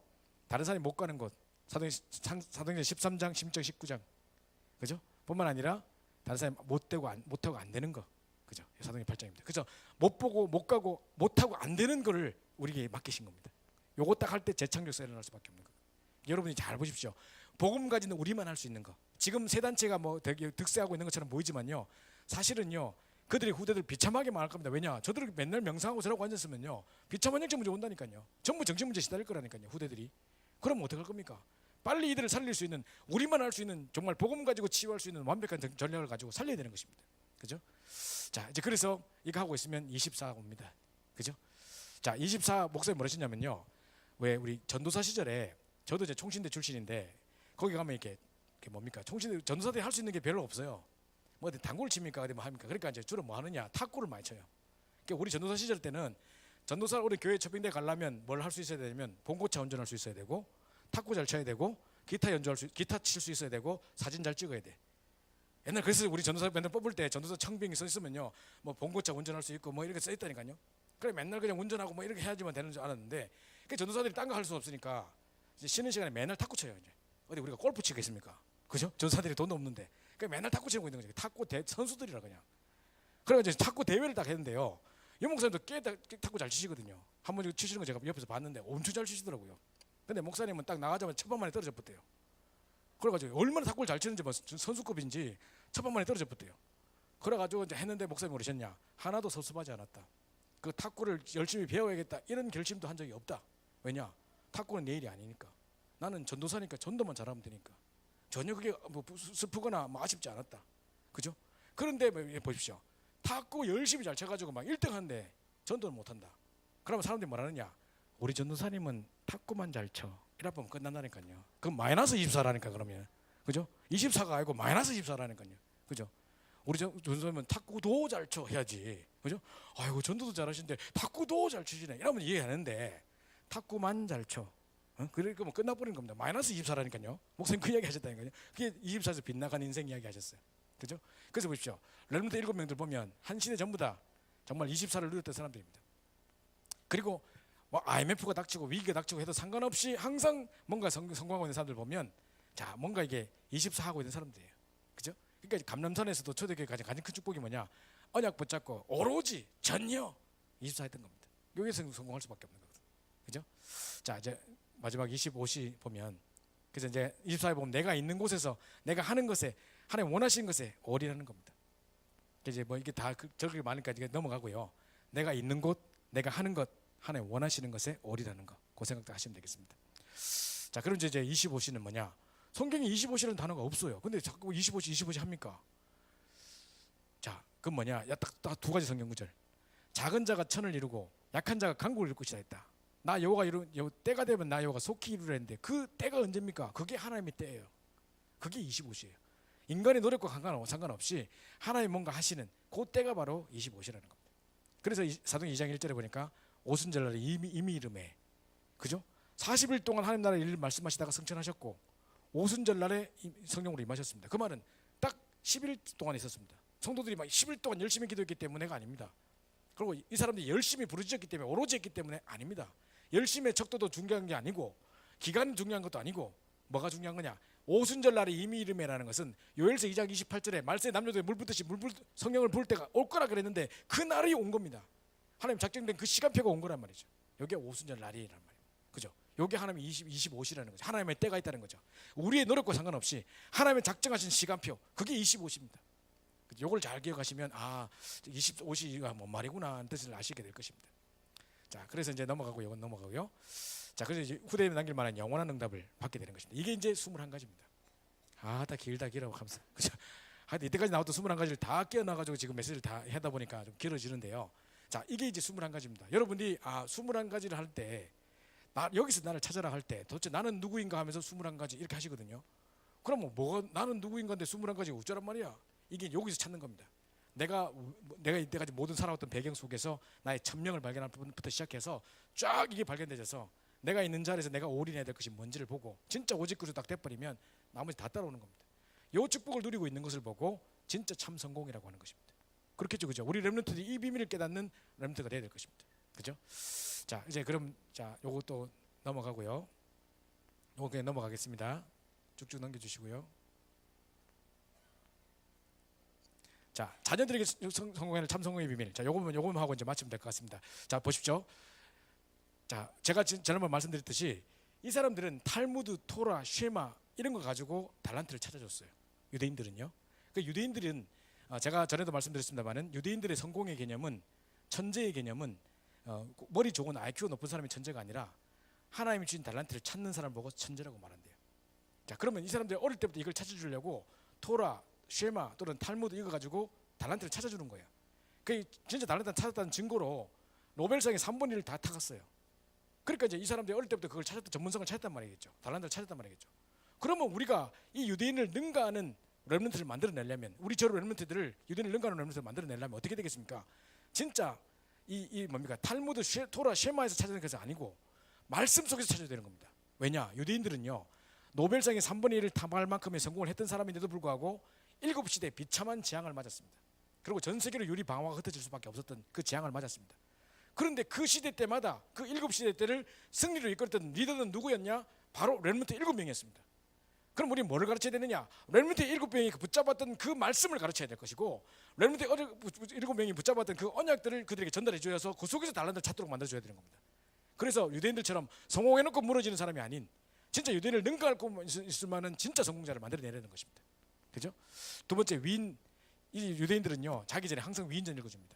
다른 사람이 못 가는 곳 사도행전 13장 16장 19장 그죠? 뿐만 아니라 다른 사람이 못하고 안 되는 거 그죠? 사도행전 8장입니다. 그죠? 못 보고 못 가고 못하고 안 되는 거를 우리에게 맡기신 겁니다. 요거 딱 할 때 재창조가 일어날 수밖에 없는 거. 여러분이 잘 보십시오. 복음 가지는 우리만 할 수 있는 거. 지금 세 단체가 뭐 되게 득세하고 있는 것처럼 보이지만요. 사실은요. 그들의 후대들 비참하게 말할 겁니다. 왜냐? 저들이 맨날 명상하고 저러고 앉았으면요. 비참한 영적 문제 온다니까요. 전부 정신 문제 시달릴 거라니까요. 후대들이. 그럼 어떻게 할 겁니까? 빨리 이들을 살릴 수 있는 우리만 할 수 있는 정말 복음 가지고 치유할 수 있는 완벽한 전략을 가지고 살려야 되는 것입니다. 그죠? 자, 이제 그래서 이거 하고 있으면 24가 옵니다. 그죠? 자, 24 목사님 뭐라 하셨냐면요. 왜 우리 전도사 시절에 저도 이제 총신대 출신인데 거기 가면 이렇게 뭡니까? 총신대 전도사들이 할 수 있는 게 별로 없어요. 뭐 어디 당구를 칩니까? 어디 뭐 합니까? 그러니까 이제 주로 뭐 하느냐? 탁구를 많이 쳐요. 그러니까 우리 전도사 시절 때는 전도사 우리 교회 접빙대 가려면 뭘 할 수 있어야 되냐면 봉고차 운전할 수 있어야 되고 탁구 잘 쳐야 되고 기타 칠 수 있어야 되고 사진 잘 찍어야 돼. 옛날 그래서 우리 전도사 맨날 뽑을 때 전도사 청빙이 써 있으면요 뭐 봉고차 운전할 수 있고 뭐 이렇게 써 있다니까요. 그래 맨날 그냥 운전하고 뭐 이렇게 해야지만 되는 줄 알았는데 그 전도사들이 딴 거 할 수 없으니까 이제 쉬는 시간에 맨날 탁구 쳐요. 이제 어디 우리가 골프 치겠습니까? 그죠? 전도사들이 돈도 없는데 그 맨날 탁구 치고 있는 거죠. 탁구 선수들이라 그냥. 그래가지고 탁구 대회를 딱 했는데요. 유 목사님도 탁구 잘 치시거든요. 한번 치시는 거 제가 옆에서 봤는데 엄청 잘 치시더라고요. 근데 목사님은 딱 나가자마자 첫 번만에 떨어져 버렸대요. 그래가지고 얼마나 탁구를 잘 치는지 뭐 선수급인지 첫 번만에 떨어져 버렸대요. 그래가지고 이제 했는데 목사님이 그러셨냐? 하나도 섭섭하지 않았다. 그 탁구를 열심히 배워야겠다 이런 결심도 한 적이 없다. 왜냐? 탁구는 내 일이 아니니까. 나는 전도사니까 전도만 잘하면 되니까. 전혀 그게 뭐 슬프거나 뭐 아쉽지 않았다. 그죠? 그런데 보십시오. 탁구 열심히 잘 쳐가지고 막 1등 하는데 전도는 못한다. 그러면 사람들이 뭐라느냐? 우리 전도사님은 탁구만 잘 쳐. 이라 보면 끝난다니까요. 그럼 마이너스 24라니까 그러면. 그죠? 24가 아니고 마이너스 24라니까요. 그죠? 우리 전도사님은 탁구도 잘 쳐 해야지. 그죠? 아이고 전도도 잘하시는데 탁구도 잘 치시네. 이러면 이해하는데 탁구만 잘 쳐. 그러니까 뭐 끝나버리는 겁니다. 마이너스 24라니까요. 목사님 그 이야기 하셨다니까요. 그게 24에서 빗나간 인생 이야기 하셨어요. 그죠? 그래서 보십시오. 렘넌트 7명들 보면 한 시대 전부 다 정말 24를 누렸던 사람들입니다. 그리고 뭐 IMF가 닥치고 위기가 닥치고 해도 상관없이 항상 뭔가 성공하고 있는 사람들 보면 자 뭔가 이게 24 하고 있는 사람들이에요. 그죠? 그러니까 감람산에서도 초대교회가 가장 큰 축복이 뭐냐? 언약 붙잡고 오로지 전혀 24 했던 겁니다. 여기서 성공할 수밖에 없는 거거든요. 그죠? 자 이제 마지막 25시 보면 그래서 이제 24에 보면 내가 있는 곳에서 내가 하는 것에 하나님 원하시는 것에 올인하는 겁니다. 이제 뭐 이게 다 저렇게 많으니까 이제 넘어가고요. 내가 있는 곳, 내가 하는 것, 하나님 원하시는 것에 올인하는 거. 그 생각도 하시면 되겠습니다. 자, 그럼 이제 25시는 뭐냐? 성경에 25시라는 단어가 없어요. 근데 자꾸 25시 합니까? 자, 그건 뭐냐? 딱 두 가지 성경 구절. 작은 자가 천을 이루고 약한 자가 강국을 이룰 것이다 했다. 나 여호와가 때가 되면 나 여호와가 속히 이루라 했는데 그 때가 언제입니까? 그게 하나님의 때예요. 그게 25시예요. 인간의 노력과 상관없이 하나님 뭔가 하시는 그 때가 바로 25시라는 겁니다. 그래서 사도행 2장 1절에 보니까 오순절날에 이미 이름에 그죠? 40일 동안 하나님 나라의 일을 말씀하시다가 성천하셨고 오순절날에 성령으로 임하셨습니다. 그 말은 딱 10일 동안 있었습니다. 성도들이 막 10일 동안 열심히 기도했기 때문에가 아닙니다. 그리고 이 사람들이 열심히 부르짖었기 때문에 오로지 했기 때문에 아닙니다. 열심의 척도도 중요한 게 아니고 기간이 중요한 것도 아니고 뭐가 중요한 거냐? 오순절날에 이미 이름에라는 것은 요엘서 2장 28절에 말세 남녀들의 물 붓듯이 성령을 부을 때가 올 거라 그랬는데 그 날이 온 겁니다. 하나님 작정된 그 시간표가 온 거란 말이죠. 이게 오순절날이란 말이에요. 그죠? 이게 하나님의 25시라는 거죠. 하나님의 때가 있다는 거죠. 우리의 노력과 상관없이 하나님의 작정하신 시간표 그게 25시입니다. 이걸 잘 기억하시면 25시가 뭔 말이구나 하는 뜻을 아시게 될 것입니다. 자, 그래서 이제 넘어가고 이건 넘어가고요. 자, 그래서 이제 후대에 남길 만한 영원한 응답을 받게 되는 것입니다. 이게 이제 21가지입니다. 다 길다고 하면서 그죠? 하여튼 이때까지 나왔던 21가지를 다 끼워넣어가지고 지금 메시지를 다 하다 보니까 좀 길어지는데요. 자, 이게 이제 21가지입니다. 여러분들이 21가지를 할 때 여기서 나를 찾아라 할 때 도대체 나는 누구인가 하면서 21가지 이렇게 하시거든요. 그러면 뭐가 나는 누구인가인데 21가지가 어쩌란 말이야? 이게 여기서 찾는 겁니다. 내가 이때까지 모든 살아왔던 배경 속에서 나의 천명을 발견한 부분부터 시작해서 쫙 이게 발견되셔서 내가 있는 자리에서 내가 올인해야 될 것이 뭔지를 보고 진짜 오직구조 딱 돼버리면 나머지 다 따라오는 겁니다. 이 축복을 누리고 있는 것을 보고 진짜 참 성공이라고 하는 것입니다. 그렇겠죠, 그죠? 우리 렘넌트들이 이 비밀을 깨닫는 렘넌트가 돼야 될 것입니다. 그죠? 자, 이제 그럼 요것도 넘어가고요. 요거 그냥 넘어가겠습니다. 쭉쭉 넘겨주시고요. 자, 자녀들에게 성공하는 참 성공의 비밀. 자, 요거만 하고 이제 마치면 될 것 같습니다. 자, 보십시오. 자, 제가 지난번 말씀드렸듯이 이 사람들은 탈무드, 토라, 쉐마 이런 거 가지고 달란트를 찾아줬어요. 유대인들은요. 그 유대인들은 제가 전에도 말씀드렸습니다만은 유대인들의 성공의 개념은 천재의 개념은 머리 좋은 IQ가 높은 사람이 천재가 아니라 하나님이 주신 달란트를 찾는 사람 보고 천재라고 말한대요. 자, 그러면 이 사람들이 어릴 때부터 이걸 찾아주려고 토라, 쉐마 또는 탈무드 이거 가지고 달란트를 찾아주는 거예요. 그 진짜 달란트를 찾았다는 증거로 노벨상의 3분의 1을 다 타갔어요. 그러니까 이제 이 사람들이 어릴 때부터 그걸 전문성을 찾았단 말이겠죠. 달란트를 찾았단 말이겠죠. 그러면 우리가 이 유대인을 능가하는 렘넌트를 만들어내려면 우리 저런 렘넌트들을 유대인을 능가하는 렘넌트를 만들어내려면 어떻게 되겠습니까? 진짜 이 뭡니까? 탈무드, 토라, 쉐마에서 찾아내는 것이 아니고 말씀 속에서 찾아야 되는 겁니다. 왜냐? 유대인들은요 노벨상의 3분의 1을 탐할 만큼의 성공을 했던 사람인데도 불구하고 7시대 비참한 재앙을 맞았습니다. 그리고 전 세계로 유리 방화가 흩어질 수밖에 없었던 그 재앙을 맞았습니다. 그런데 그 시대 때마다 그 7시대 때를 승리로 이끌었던 리더는 누구였냐? 바로 렘넌트 7명이었습니다. 그럼 우리 뭐를 가르쳐야 되느냐? 렘넌트 7명이 붙잡았던 그 말씀을 가르쳐야 될 것이고 렘넌트 7명이 붙잡았던 그 언약들을 그들에게 전달해 줘서 그 속에서 달란트를 찾도록 만들어줘야 되는 겁니다. 그래서 유대인들처럼 성공해놓고 무너지는 사람이 아닌 진짜 유대인을 능가할 수 있을 만한 진짜 성공자를 만들어내려는 것입니다. 그죠? 두 번째 이 유대인들은요 자기 전에 항상 위인전 읽어줍니다.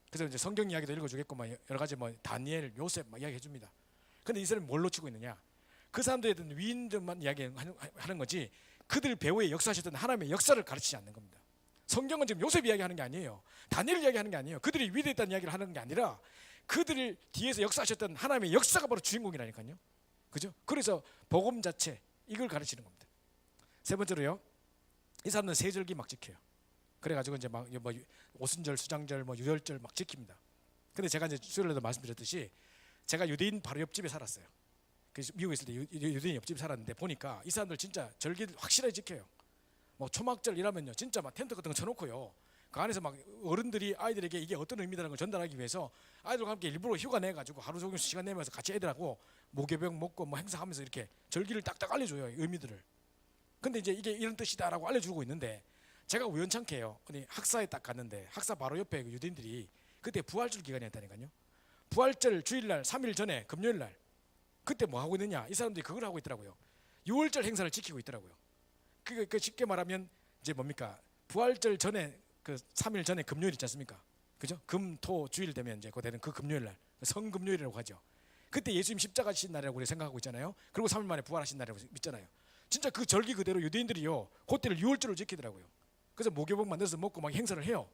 그래서 이제 성경 이야기도 읽어주겠고 막 여러 가지 뭐 다니엘, 요셉 막 이야기해 줍니다. 근데 이 사람이 뭘 놓치고 있느냐? 그 사람들에 대한 위인들만 이야기하는 거지 그들 배후에 역사하셨던 하나님의 역사를 가르치지 않는 겁니다. 성경은 지금 요셉 이야기하는 게 아니에요. 다니엘 이야기하는 게 아니에요. 그들이 위대했다는 이야기를 하는 게 아니라 그들 뒤에서 역사하셨던 하나님의 역사가 바로 주인공이라니까요. 그죠? 그래서 복음 자체 이걸 가르치는 겁니다. 세 번째로요. 이 사람들은 세절기 막 지켜요. 그래가지고 이제 막 뭐 오순절, 수장절, 뭐 유월절 막 지킵니다. 근데 제가 이제 수요일에도 말씀드렸듯이 제가 유대인 바로 옆집에 살았어요. 미국에 있을 때 유대인 옆집에 살았는데 보니까 이 사람들 진짜 절기를 확실하게 지켜요. 뭐 초막절 이라면요 진짜 막 텐트 같은 거 쳐놓고요. 그 안에서 막 어른들이 아이들에게 이게 어떤 의미라는 걸 전달하기 위해서 아이들과 함께 일부러 휴가 내가지고 하루 종일 시간 내면서 같이 애들하고 모개병 먹고 뭐 행사하면서 이렇게 절기를 딱딱 알려줘요. 의미들을. 근데 이제 이게 이런 뜻이다라고 알려주고 있는데 제가 우연찮게요. 학사에 딱 갔는데 학사 바로 옆에 유대인들이 그때 부활절 기간이었다니까요. 부활절 주일날 3일 전에 금요일날 그때 뭐 하고 있느냐? 이 사람들이 그걸 하고 있더라고요. 6월절 행사를 지키고 있더라고요. 그 쉽게 말하면 이제 뭡니까? 부활절 전에 그 3일 전에 금요일 있지 않습니까? 그죠? 금, 토, 주일 되면 이제 그되는 그 금요일 날 성금요일이라고 하죠. 그때 예수님 십자가 지신 날이라고 우리 생각하고 있잖아요. 그리고 3일 만에 부활하신 날이라고 믿잖아요. 진짜 그 절기 그대로 유대인들이요. 그때를 6월절로 지키더라고요. 그래서 모교복 만들어서 먹고 막 행사를 해요.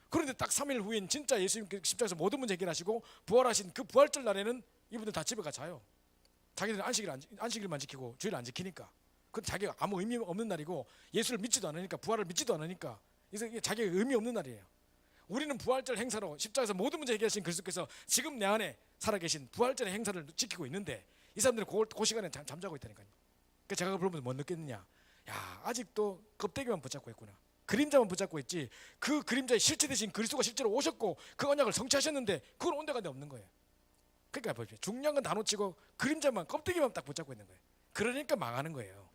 그런데 딱 3일 후인 진짜 예수님 십자가에서 모든 문제 해결하시고 부활하신 그 부활절 날에는 이분들 다 집에 가 자요. 자기들은 안식일만 지키고 주일 안 지키니까. 그 자기가 아무 의미 없는 날이고 예수를 믿지도 않으니까 부활을 믿지도 않으니까 그래서 이게 자기가 의미 없는 날이에요. 우리는 부활절 행사로 십자가에서 모든 문제 해결하신 그리스도께서 지금 내 안에 살아계신 부활절의 행사를 지키고 있는데 이 사람들은 그 시간에 잠자고 있다니까요. 그러니까 제가 그걸 보면서 뭐 느꼈느냐? 야 아직도 껍데기만 붙잡고 있구나. 그림자만 붙잡고 있지 그 그림자의 실체 대신 그리스도가 실제로 오셨고 그 언약을 성취하셨는데 그건 온데간데 없는 거예요. 그러니까 보십시오. 중요한 건 다 놓치고 그림자만 껍데기만 딱 붙잡고 있는 거예요. 그러니까 망하는 거예요.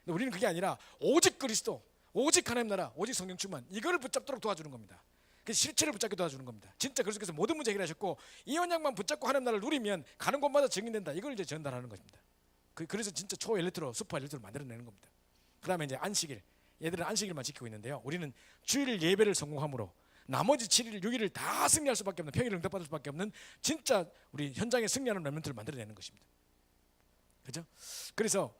근데 우리는 그게 아니라 오직 그리스도, 오직 하나님 나라, 오직 성령 충만 이거를 붙잡도록 도와주는 겁니다. 그 실체를 붙잡게 도와주는 겁니다. 진짜 그리스도께서 모든 문제 해결하셨고 이 언약만 붙잡고 하나님 나라를 누리면 가는 곳마다 증인된다. 이걸 이제 전달하는 것입니다. 그래서 진짜 초엘리트로 슈퍼 엘리트로 만들어내는 겁니다. 그 다음에 이제 안식일. 얘들은 안식일만 지키고 있는데요. 우리는 주일 예배를 성공함으로 나머지 7일, 6일을 다 승리할 수밖에 없는 평일을 응답받을 수밖에 없는 진짜 우리 현장에 승리하는 렘넌트를 만들어내는 것입니다. 그죠? 그래서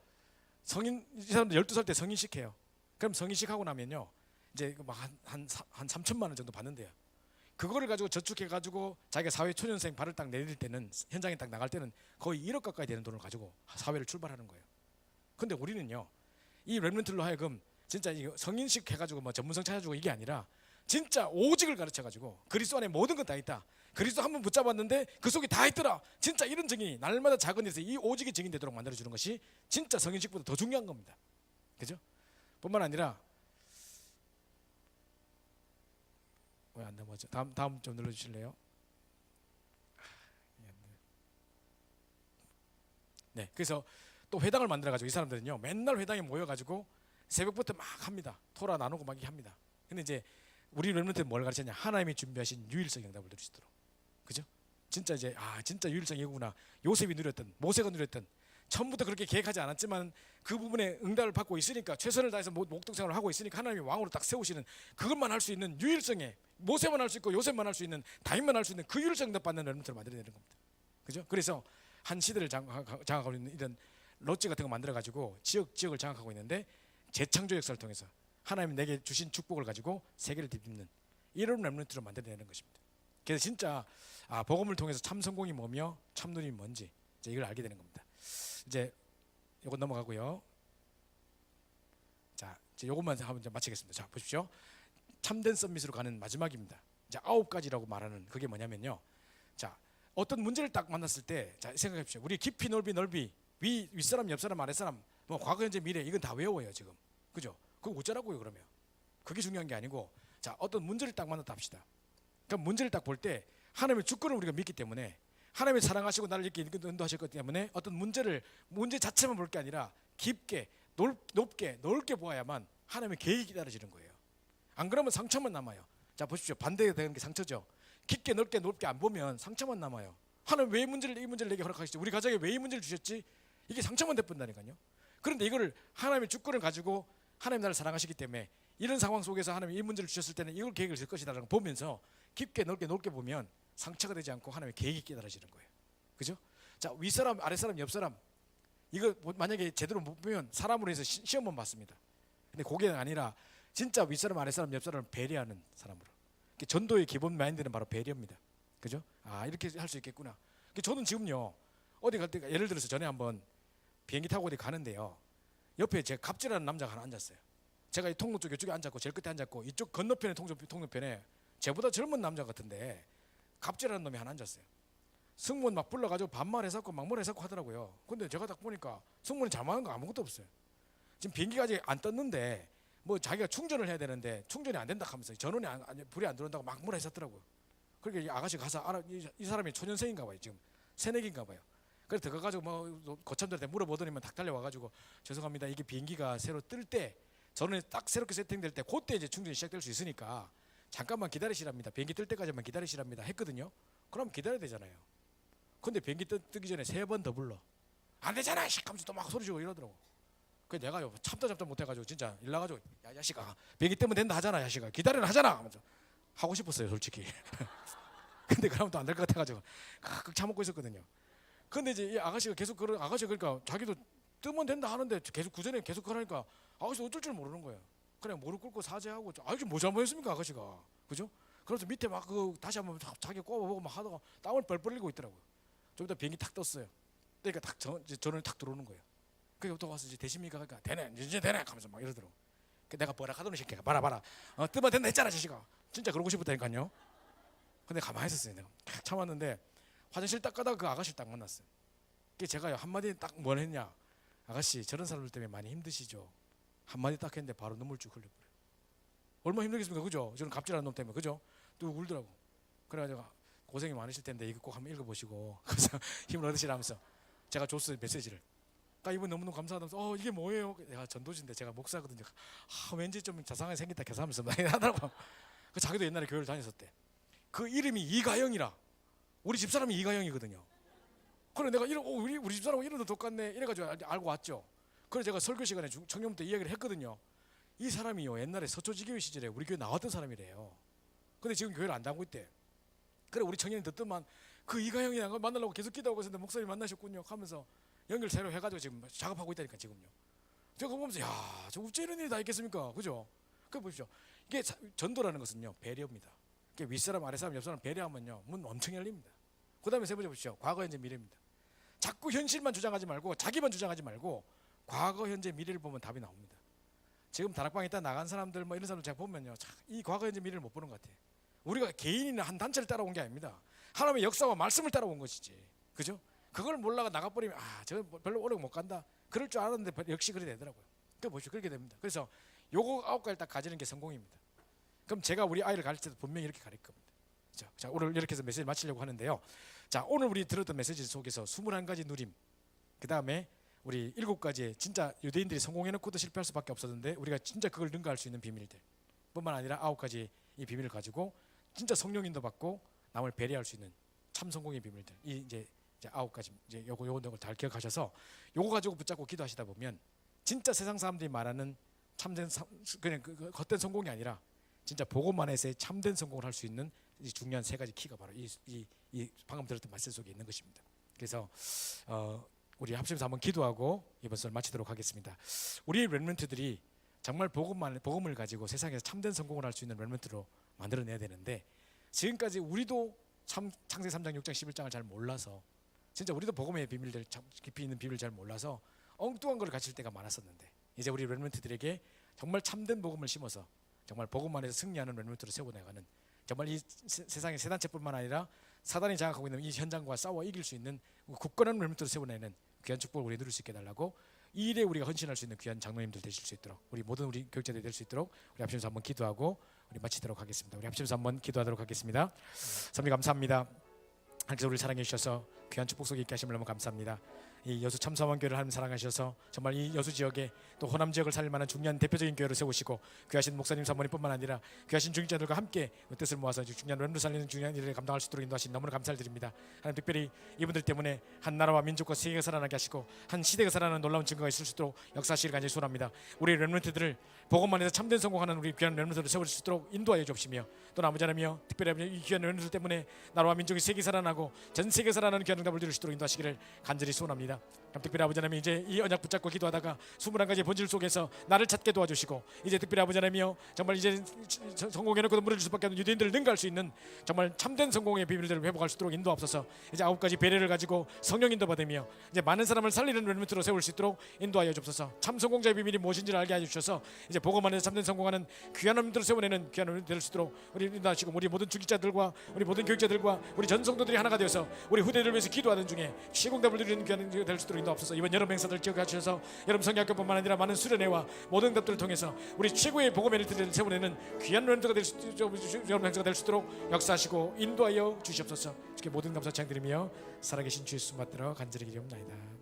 성인 이 사람들 12살 때 성인식 해요. 그럼 성인식 하고 나면요. 이제 한 3천만 원 정도 받는데요. 그거를 가지고 저축해 가지고 자기가 사회 초년생 발을 딱 내릴 때는 현장에 딱 나갈 때는 거의 1억 가까이 되는 돈을 가지고 사회를 출발하는 거예요. 근데 우리는요. 이 렘넌트로 하여금 진짜 성인식 해가지고 뭐 전문성 찾아주고 이게 아니라 진짜 오직을 가르쳐가지고 그리스도 안에 모든 건 다 있다. 그리스도 한 번 붙잡았는데 그 속에 다 있더라. 진짜 이런 증인이 날마다 작은 일에서 이 오직이 증인되도록 만들어주는 것이 진짜 성인식보다 더 중요한 겁니다. 그죠? 뿐만 아니라 왜 안 넘어져? 다음 좀 눌러주실래요? 네, 그래서 또 회당을 만들어가지고 이 사람들은요 맨날 회당에 모여가지고 새벽부터 막 합니다. 토라 나누고 막 이렇게 합니다. 근데 이제 우리 렘넌트는 뭘 가르쳤냐? 하나님이 준비하신 유일성 응답을 누릴 수 있도록. 그죠? 진짜 이제 진짜 유일성 이구나. 요셉이 누렸던 모세가 누렸던 처음부터 그렇게 계획하지 않았지만 그 부분에 응답을 받고 있으니까 최선을 다해서 목동생활을 하고 있으니까 하나님이 왕으로 딱 세우시는 그것만 할 수 있는 유일성에 모세만 할 수 있고 요셉만 할 수 있는 다윗만 할 수 있는 그 유일성 응답 받는 렘넌트를 만들어내는 겁니다. 그죠? 그래서 한 시대를 장악하고 있는 이런 롯지 같은 거 만들어 가지고 지역을 장악하고 있는데 재창조 역사를 통해서 하나님 내게 주신 축복을 가지고 세계를 뒤집는 이런 렘넌트로 만들어내는 것입니다. 그래서 진짜 복음을 통해서 참 성공이 뭐며 참 눈이 뭔지 이제 이걸 알게 되는 겁니다. 이제 이거 넘어가고요. 자, 이제 이것만 한번 이제 마치겠습니다. 자, 보십시오. 참된 서밋으로 가는 마지막입니다. 이제 9가지라고 말하는 그게 뭐냐면요. 자, 어떤 문제를 딱 만났을 때, 자 생각해 보십시오. 우리 깊이 넓이 윗사람 옆사람 아랫사람 뭐 과거 현재 미래 이건 다 외워요 지금. 그죠? 그거 어쩌라고요 그러면? 그게 중요한 게 아니고 자 어떤 문제를 딱 만났다 합시다. 그럼 문제를 딱 볼 때 하나님의 주권을 우리가 믿기 때문에 하나님이 사랑하시고 나를 이렇게 인도하실 것 때문에 어떤 문제 자체만 볼 게 아니라 깊게 높게 넓게 보아야만 하나님의 계획이 기다려지는 거예요. 안 그러면 상처만 남아요. 자 보십시오. 반대되는 게 상처죠. 깊게 넓게 안 보면 상처만 남아요. 하나님 왜 이 문제를 내게 허락하시지? 우리 가정에 왜 이 문제를 주셨지? 이게 상처만 돼본다니까요. 그런데 이거를 하나님의 주권을 가지고 하나님 나를 사랑하시기 때문에 이런 상황 속에서 하나님이 이 문제를 주셨을 때는 이걸 계획을 쓸 것이다라는 걸 보면서 깊게 넓게 보면 상처가 되지 않고 하나님의 계획이 깨달아지는 거예요. 그죠? 자, 윗사람, 아랫사람, 옆사람 이거 만약에 제대로 못 보면 사람으로 해서 시험만 봤습니다. 근데 그게 아니라 진짜 윗사람, 아랫사람, 옆사람을 배려하는 사람으로. 전도의 기본 마인드는 바로 배려입니다. 그죠? 아, 이렇게 할 수 있겠구나. 저는 지금요 어디 갈 때 예를 들어서 전에 한번 비행기 타고 어디 가는데요. 옆에 제 갑질하는 남자가 하나 앉았어요. 제가 이 통로 쪽에 이쪽에 앉았고 제일 끝에 앉았고 이쪽 건너편에 통로편에 제보다 젊은 남자 같은데 갑질하는 놈이 하나 앉았어요. 승무원 막 불러가지고 반말해서고 막 뭐래서고 하더라고요. 근데 제가 딱 보니까 승무원이 잘못한 거 아무것도 없어요. 지금 비행기가 아직 안 떴는데 뭐 자기가 충전을 해야 되는데 충전이 안 된다 하면서 전원이 불이 안 들어온다고 막 뭐라 했었더라고요. 그러니까 이 아가씨 가서 이 사람이 초년생인가 봐요. 지금 새내기인가 봐요. 그래서 들어가가지고 뭐 거참들한테 물어보더니만 딱 달려와가지고 죄송합니다. 이게 비행기가 새로 뜰 때 전원이 딱 새롭게 세팅될 때 그때 이제 충전이 시작될 수 있으니까 잠깐만 기다리시랍니다. 비행기 뜰 때까지만 기다리시랍니다 했거든요. 그럼 기다려야 되잖아요. 근데 비행기 뜨기 전에 3번 더 불러. 안 되잖아 씨 하면서 또 막 소리 지르고 이러더라고. 그래서 내가 참다 못해가지고 진짜 일나가지고 야 야식아 비행기 뜨면 된다 하잖아 야식아 기다려라 하잖아 하면서 하고 싶었어요 솔직히. 근데 그러면 또 안 될 것 같아가지고 꽉 참고 있었거든요. 근데 이제 이 아가씨가 계속 아가씨가 그러니까 자기도 뜨면 된다 하는데 계속 그전에 계속 그러니까 아가씨 어쩔 줄 모르는 거예요. 그냥 무릎 꿇고 사죄하고 아저씨 뭐 잘못했습니까 아가씨가. 그죠? 그래서 밑에 막 다시 한번 자기 꼽아보고 막 하다가 땀을 뻘뻘 흘리고 있더라고요. 좀 이따 비행기 탁 떴어요. 그러니까 딱 전원이 탁 들어오는 거예요. 그러니까 또 와서 이제 되십니까? 그러니까 되네 이제 되네 하면서 막 이러더라고. 내가 뭐라 하더니 새끼가 봐라 뜨면 된다 했잖아 자식아. 진짜 그러고 싶었다니까요. 근데 가만히 있었어요. 내가 참았는데 화장실 딱 가다가 그 아가씨를 딱 만났어요. 그게 제가 한마디 딱 뭘 했냐. 아가씨 저런 사람들 때문에 많이 힘드시죠. 한마디 딱 했는데 바로 눈물 쭉 흘려버려요. 얼마나 힘들겠습니까 그죠? 저는 갑질하는 놈 때문에 그죠? 또 울더라고. 그래가지고 고생이 많으실 텐데 이거 꼭 한번 읽어보시고 그래서 힘을 얻으시라면서 제가 줬어요 메시지를. 이분 너무너무 감사하다면서 이게 뭐예요? 내가 전도지인데 제가 목사거든요. 왠지 좀 자상하게 생겼다 계산하면서 많이 하더라고. 자기도 옛날에 교회를 다녔었대. 그 이름이 이가영이라. 우리 집사람이 이가영이거든요. 그래 내가 우리 집사람하고 이름도 똑같네 이래가지고 알고 왔죠. 그래서 제가 설교 시간에 청년부 때 이야기를 했거든요. 이 사람이요 옛날에 서초지교회 시절에 우리 교회 나왔던 사람이래요. 근데 지금 교회를 안 다니고 있대. 그래 우리 청년이 듣더만 그 이가영이랑 걸 만나려고 계속 기도하고 있었는데 목사님 만나셨군요 하면서 연결 새로 해가지고 지금 작업하고 있다니까 지금요. 제가 그거 보면서 저 어째 이런 일이 다 있겠습니까 그죠? 그 보십시오. 이게 전도라는 것은요 배려입니다. 윗사람 아랫사람 옆사람 배려하면요 문 엄청 열립니다. 그 다음에 세 번째 보십시오. 과거 현재 미래입니다. 자꾸 현실만 주장하지 말고 자기만 주장하지 말고 과거 현재 미래를 보면 답이 나옵니다. 지금 다락방에 있다 나간 사람들 뭐 이런 사람들 제가 보면요 이 과거 현재 미래를 못 보는 것 같아요. 우리가 개인이나 한 단체를 따라온 게 아닙니다. 하나님의 역사와 말씀을 따라온 것이지 그죠? 그걸 몰라가 나가버리면 저 별로 오래 못 간다 그럴 줄 알았는데 역시 그래 되더라고요. 그 보십시오 그렇게 됩니다. 그래서 요거 9가지를 딱 가지는 게 성공입니다. 그럼 제가 우리 아이를 가르칠 때도 분명히 이렇게 가르칠 겁니다. 자 오늘 이렇게 해서 메시지 마치려고 하는데요. 자 오늘 우리 들었던 메시지 속에서 21가지 누림 그 다음에 우리 7가지의 진짜 유대인들이 성공해놓고도 실패할 수밖에 없었는데 우리가 진짜 그걸 능가할 수 있는 비밀들 뿐만 아니라 9가지 이 비밀을 가지고 진짜 성령 인도 받고 남을 배려할 수 있는 참 성공의 비밀들 이제 9가지 이제 요거 잘 기억하셔서 요거 가지고 붙잡고 기도하시다 보면 진짜 세상 사람들이 말하는 참된 그냥 그 겉된 성공이 아니라 진짜 복음만 해서의 참된 성공을 할 수 있는 이 중요한 3가지 키가 바로 이 방금 들었던 말씀 속에 있는 것입니다. 그래서 우리 합심해서 한번 기도하고 이번 수업을 마치도록 하겠습니다. 우리 렘넌트들이 정말 복음을 가지고 세상에서 참된 성공을 할 수 있는 렘넌트로 만들어내야 되는데 지금까지 우리도 창세기 3장 6장 11장을 잘 몰라서 진짜 우리도 복음의 비밀들 깊이 있는 비밀을 잘 몰라서 엉뚱한 걸 가질 때가 많았었는데 이제 우리 렘넌트들에게 정말 참된 복음을 심어서 정말 복음 안에서 승리하는 렘넌트로 세워나가는 정말 이 세상의 세 단체뿐만 아니라 사단이 장악하고 있는 이 현장과 싸워 이길 수 있는 굳건한 렘넌트로 세워내는 귀한 축복을 우리 누릴 수 있게 해달라고 이 일에 우리가 헌신할 수 있는 귀한 장로님들 되실 수 있도록 우리 모든 우리 교육자들이 될 수 있도록 우리 합심해서 한번 기도하고 우리 마치도록 하겠습니다. 우리 합심해서 한번 기도하도록 하겠습니다. 하나님 감사합니다. 하나님께서 우리를 사랑해 주셔서 귀한 축복 속에 있게 하심을 너무 감사합니다. 이 여수 참사원교회를 하나님 사랑하셔서 정말 이 여수 지역에 또 호남 지역을 살릴 만한 중요한 대표적인 교회를 세우시고 귀하신 목사님 사모님뿐만 아니라 귀하신 중직자들과 함께 뜻을 모아서 중요한 렘넌트 살리는 중요한 일을 감당할 수 있도록 인도하신 너무나 감사를 드립니다. 하나님 특별히 이분들 때문에 한 나라와 민족과 세계가 살아나게 하시고 한 시대가 살아나는 놀라운 증거가 있을 수 있도록 역사하시길 간절히 소원합니다. 우리 렘넌트들을 복음만 해서 참된 성공하는 우리 귀한 렘넌트들을 세울 수 있도록 인도하여 주옵시며 또 아버지 하나님이여 특별히 이 귀한 렘넌트들 때문에 나라와 민족이 세계 살아나고 전 세계 살아나는 귀한 응답을 드릴 수 있도록 인도하시기를 간절히 소원합니다. 특별히 아버지 하나님 이제 이 언약 붙잡고 기도하다가 21가지의 본질 속에서 나를 찾게 도와주시고 이제 특별히 아버지 하나님이여 정말 이제 성공해놓고도 무너질 수밖에 없는 유대인들을 능가할 수 있는 정말 참된 성공의 비밀들을 회복할 수 있도록 인도하옵소서. 이제 9가지 배려를 가지고 성령 인도 받으며 이제 많은 사람을 살리는 렘넌트로 세울 수 있도록 인도하여 주옵소서. 참 성공자의 비밀이 무엇인지를 알게 해주셔서 이제 복음 안에서 참된 성공하는 귀한 렘넌트를 세워내는 귀한 렘넌트 될 수 있도록 우리 인도하시고 우리 모든 중직자들과 우리 모든 교육자들과 우리 전 성도들이 하나가 되어서 우리 후대들을 위해서 기도하는 중에 시공답을 드리는 귀한 될 수 있도록 인도하옵소서. 이번 여름 행사들 기억해 주셔서 여름 성경학교뿐만 아니라 많은 수련회와 모든 응답들을 통해서 우리 최고의 복음의 일들을 세워내는 귀한 렘넌트가 될 수 여름 행사가 될 수 있도록 역사하시고 인도하여 주시옵소서. 주께 모든 감사 찬양드리며 살아계신 주 예수 받들어 간절히 기도합니다.